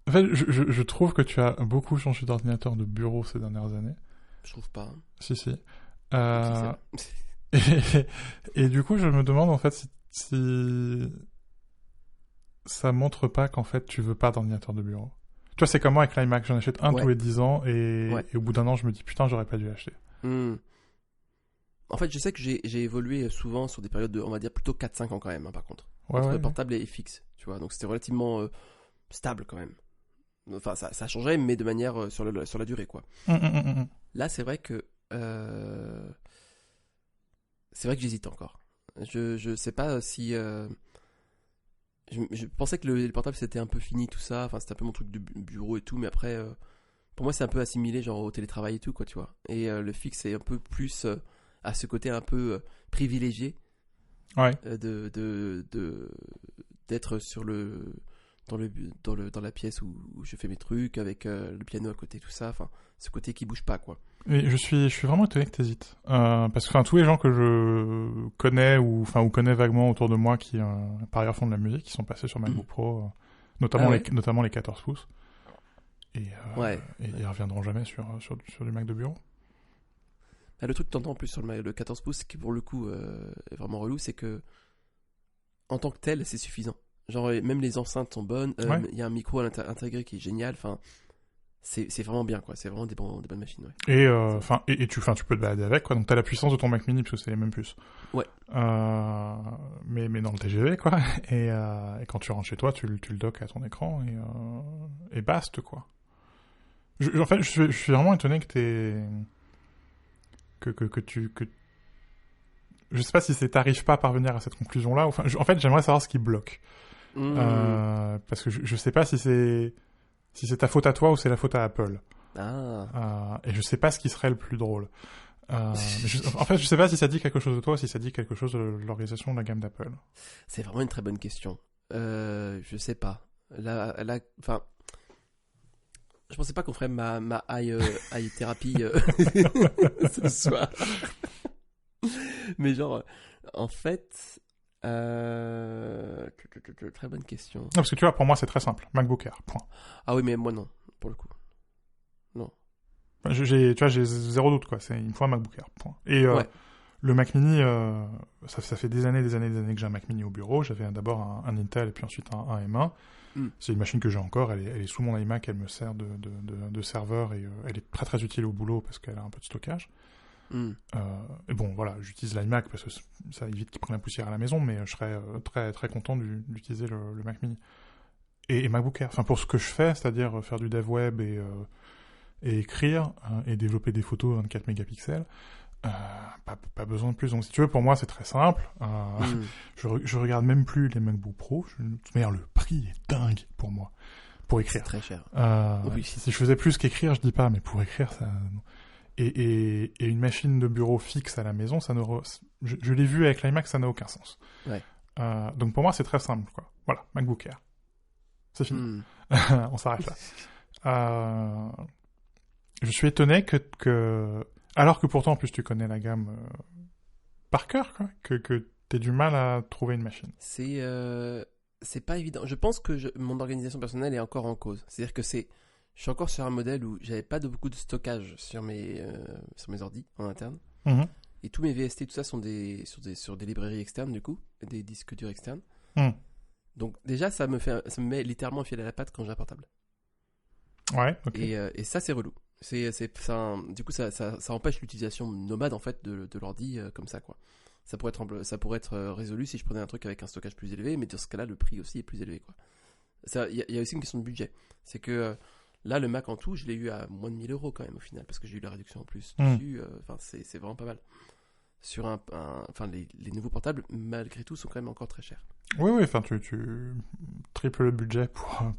S3: en fait, je trouve que tu as beaucoup changé d'ordinateur de bureau ces dernières années.
S2: Je trouve pas.
S3: Si. Et du coup, je me demande en fait si ça montre pas qu'en fait tu veux pas d'ordinateur de bureau. Tu vois, c'est comme moi avec l'iMac, j'en achète un tous les 10 ans et au bout d'un an, je me dis putain, j'aurais pas dû l'acheter.
S2: En fait, je sais que j'ai évolué souvent sur des périodes de, on va dire, plutôt 4-5 ans quand même, hein, par contre.
S3: Ouais,
S2: Entre portable et fixe, tu vois. Donc c'était relativement stable quand même. Enfin, ça changeait, mais de manière sur la durée, quoi. Là, c'est vrai que j'hésite encore. Je sais pas si je pensais que le portable c'était un peu fini tout ça. Enfin, c'était un peu mon truc de bureau et tout, mais après, pour moi, c'est un peu assimilé genre au télétravail et tout, quoi, tu vois. Et le fixe est un peu plus à ce côté un peu privilégié.
S3: Ouais.
S2: D'être dans la pièce où je fais mes trucs avec le piano à côté, tout ça, enfin ce côté qui bouge pas, quoi.
S3: Mais je suis vraiment étonné que t'hésites, parce que tous les gens que je connais ou connais vaguement autour de moi qui par ailleurs font de la musique, qui sont passés sur MacBook Pro, notamment les 14 pouces, et ils reviendront jamais sur du Mac de bureau.
S2: Le truc que t'entends en plus sur le 14 pouces, qui pour le coup est vraiment relou, c'est que en tant que tel, c'est suffisant. Genre, même les enceintes sont bonnes, y a un micro intégré qui est génial, enfin, c'est vraiment bien, quoi. C'est vraiment des bonnes machines, ouais.
S3: Et tu peux te balader avec, quoi. Donc t'as la puissance de ton Mac Mini, parce que c'est les mêmes puces.
S2: Ouais.
S3: Mais dans le TGV, quoi. Et quand tu rentres chez toi, tu le docks à ton écran, et basta, quoi. En fait, je suis vraiment étonné que je sais pas si t'arrives pas à parvenir à cette conclusion-là. Enfin, en fait, j'aimerais savoir ce qui bloque. Parce que je sais pas si c'est ta faute à toi ou c'est la faute à Apple. Et je sais pas ce qui serait le plus drôle. En fait, je sais pas si ça dit quelque chose de toi ou si ça dit quelque chose de l'organisation de la gamme d'Apple.
S2: C'est vraiment une très bonne question. Je sais pas. Enfin, je pensais pas qu'on ferait ma eye thérapie ce soir. Mais genre, en fait, très bonne question.
S3: Non, parce que tu vois, pour moi, c'est très simple. MacBook Air, point.
S2: Ah oui, mais moi non, pour le coup. Non.
S3: J'ai zéro doute, quoi. Il me faut un MacBook Air, point. Et le Mac Mini, ça fait des années que j'ai un Mac Mini au bureau. J'avais d'abord un Intel et puis ensuite un M1. C'est une machine que j'ai encore. Elle est sous mon iMac. Elle me sert de serveur et elle est très très utile au boulot parce qu'elle a un peu de stockage. Et bon, voilà, j'utilise l'iMac parce que ça évite qu'il prenne la poussière à la maison, mais je serais très très content d'utiliser le Mac Mini et MacBook Air. Enfin, pour ce que je fais, c'est-à-dire faire du dev web et écrire et développer des photos 24 mégapixels, pas besoin de plus. Donc, si tu veux, pour moi, c'est très simple. Je regarde même plus les MacBook Pro. D'ailleurs, le prix est dingue pour moi. Pour écrire.
S2: C'est très cher.
S3: Oui. Si je faisais plus qu'écrire, je dis pas, mais pour écrire, ça. Et une machine de bureau fixe à la maison, je l'ai vu avec l'iMac, ça n'a aucun sens.
S2: Ouais.
S3: Donc pour moi, c'est très simple, quoi. Voilà, MacBook Air. C'est fini. On s'arrête là. Je suis étonné alors que pourtant, en plus, tu connais la gamme par cœur, quoi, que t'aies du mal à trouver une machine.
S2: C'est pas évident. Je pense que mon organisation personnelle est encore en cause. C'est-à-dire que je suis encore sur un modèle où j'avais pas beaucoup de stockage sur mes ordis en interne. Et tous mes VST, tout ça sont sur des librairies externes, du coup, des disques durs externes. Donc déjà, ça me met littéralement un fil à la patte quand j'ai un portable.
S3: Ouais, ok.
S2: Et ça, c'est relou. Du coup, ça empêche l'utilisation nomade, en fait, de l'ordi comme ça, quoi. Ça pourrait être résolu si je prenais un truc avec un stockage plus élevé, mais dans ce cas-là, le prix aussi est plus élevé, quoi. Il y a aussi une question de budget. C'est que là, le Mac en tout, je l'ai eu à moins de 1000 € quand même au final, parce que j'ai eu la réduction en plus dessus. C'est vraiment pas mal. Sur les nouveaux portables, malgré tout, sont quand même encore très chers.
S3: Oui, enfin, tu triples le budget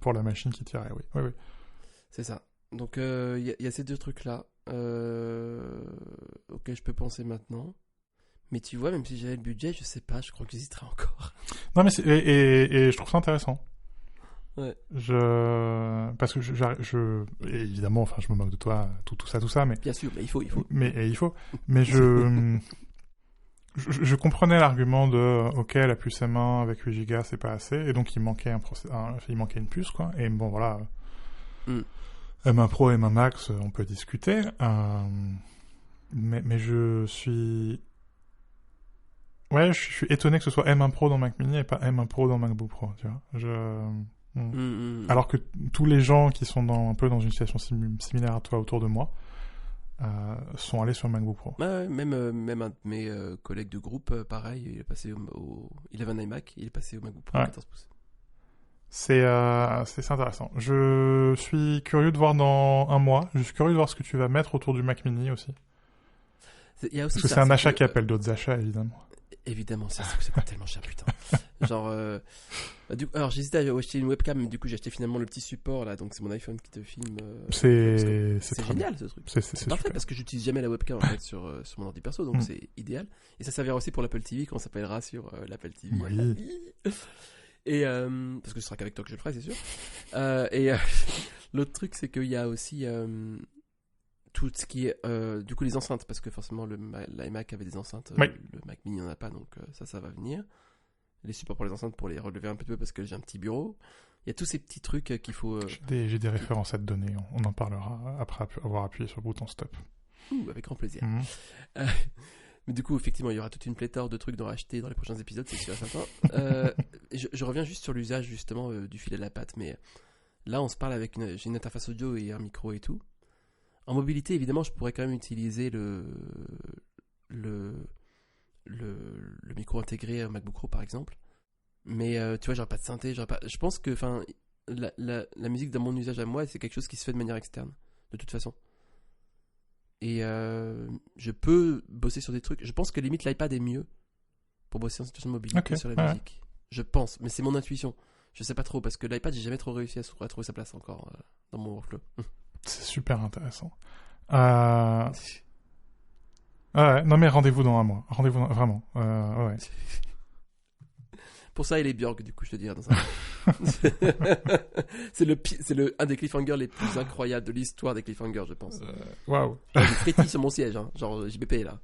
S3: pour la machine qui tirait, oui.
S2: C'est ça. Donc, il y a ces deux trucs-là auxquels je peux penser maintenant. Mais tu vois, même si j'avais le budget, je sais pas, je crois que j'hésiterais encore.
S3: Non, mais et je trouve ça intéressant.
S2: Ouais.
S3: Parce que évidemment, enfin, je me moque de toi, tout ça, mais.
S2: Bien sûr, mais il faut.
S3: Mais je comprenais l'argument de, ok, la puce M1 avec 8 Go, c'est pas assez, et donc il manquait une puce, quoi. Et bon, voilà. M1 Pro, M1 Max, on peut discuter. Mais je suis étonné que ce soit M1 Pro dans Mac Mini et pas M1 Pro dans MacBook Pro, tu vois. Alors que tous les gens qui sont un peu dans une situation similaire à toi autour de moi sont allés sur MacBook Pro.
S2: Ouais, même un de mes collègues de groupe, pareil, il est passé il avait un iMac, il est passé au MacBook Pro 14 pouces. C'est
S3: intéressant. Je suis curieux de voir dans un mois. Je suis curieux de voir ce que tu vas mettre autour du Mac Mini aussi.
S2: Y a aussi
S3: parce que c'est un achat qui appelle d'autres achats, évidemment.
S2: Évidemment, ça coûte tellement cher, putain. Genre, alors j'hésitais à acheter une webcam, mais du coup j'ai acheté finalement le petit support là, donc c'est mon iPhone qui te filme.
S3: C'est
S2: génial ce truc.
S3: C'est
S2: parfait
S3: super.
S2: parce que j'utilise jamais la webcam en fait sur mon ordi perso, donc c'est idéal. Et ça servira aussi pour l'Apple TV quand on s'appellera sur l'Apple TV.
S3: Oui.
S2: Et parce que ce sera qu'avec toi que je le ferai, c'est sûr. L'autre truc, c'est qu'il y a aussi tout ce qui est du coup les enceintes, parce que forcément l'iMac avait des enceintes,
S3: oui.
S2: Le Mac Mini n'en a pas, donc ça va venir. Les supports pour les enceintes pour les relever un petit peu parce que j'ai un petit bureau. Il y a tous ces petits trucs qu'il faut.
S3: J'ai des références à te donner, on en parlera après avoir appuyé sur le bouton stop.
S2: Avec grand plaisir. Mais du coup, effectivement, il y aura toute une pléthore de trucs à acheter dans les prochains épisodes, c'est sûr et certain. Je reviens juste sur l'usage justement du fil à la patte, mais là on se parle avec j'ai une interface audio et un micro et tout. En mobilité, évidemment, je pourrais quand même utiliser le micro intégré à MacBook Pro par exemple. Mais tu vois, j'aurais pas de synthé, je pense que la musique dans mon usage à moi, c'est quelque chose qui se fait de manière externe, de toute façon. Et je peux bosser sur des trucs. Je pense que limite l'iPad est mieux pour bosser en situation de mobilité sur la musique. Je pense, mais c'est mon intuition. Je sais pas trop parce que l'iPad, j'ai jamais trop réussi à trouver sa place encore dans mon workflow.
S3: C'est super intéressant. Ouais, non mais rendez-vous dans un mois. Vraiment. Ouais.
S2: Pour ça, il est Björk, du coup, je te dirais dans un c'est un des cliffhangers les plus incroyables de l'histoire des cliffhangers, je pense.
S3: Waouh.
S2: J'ai frétille sur mon siège, hein, genre JBP là.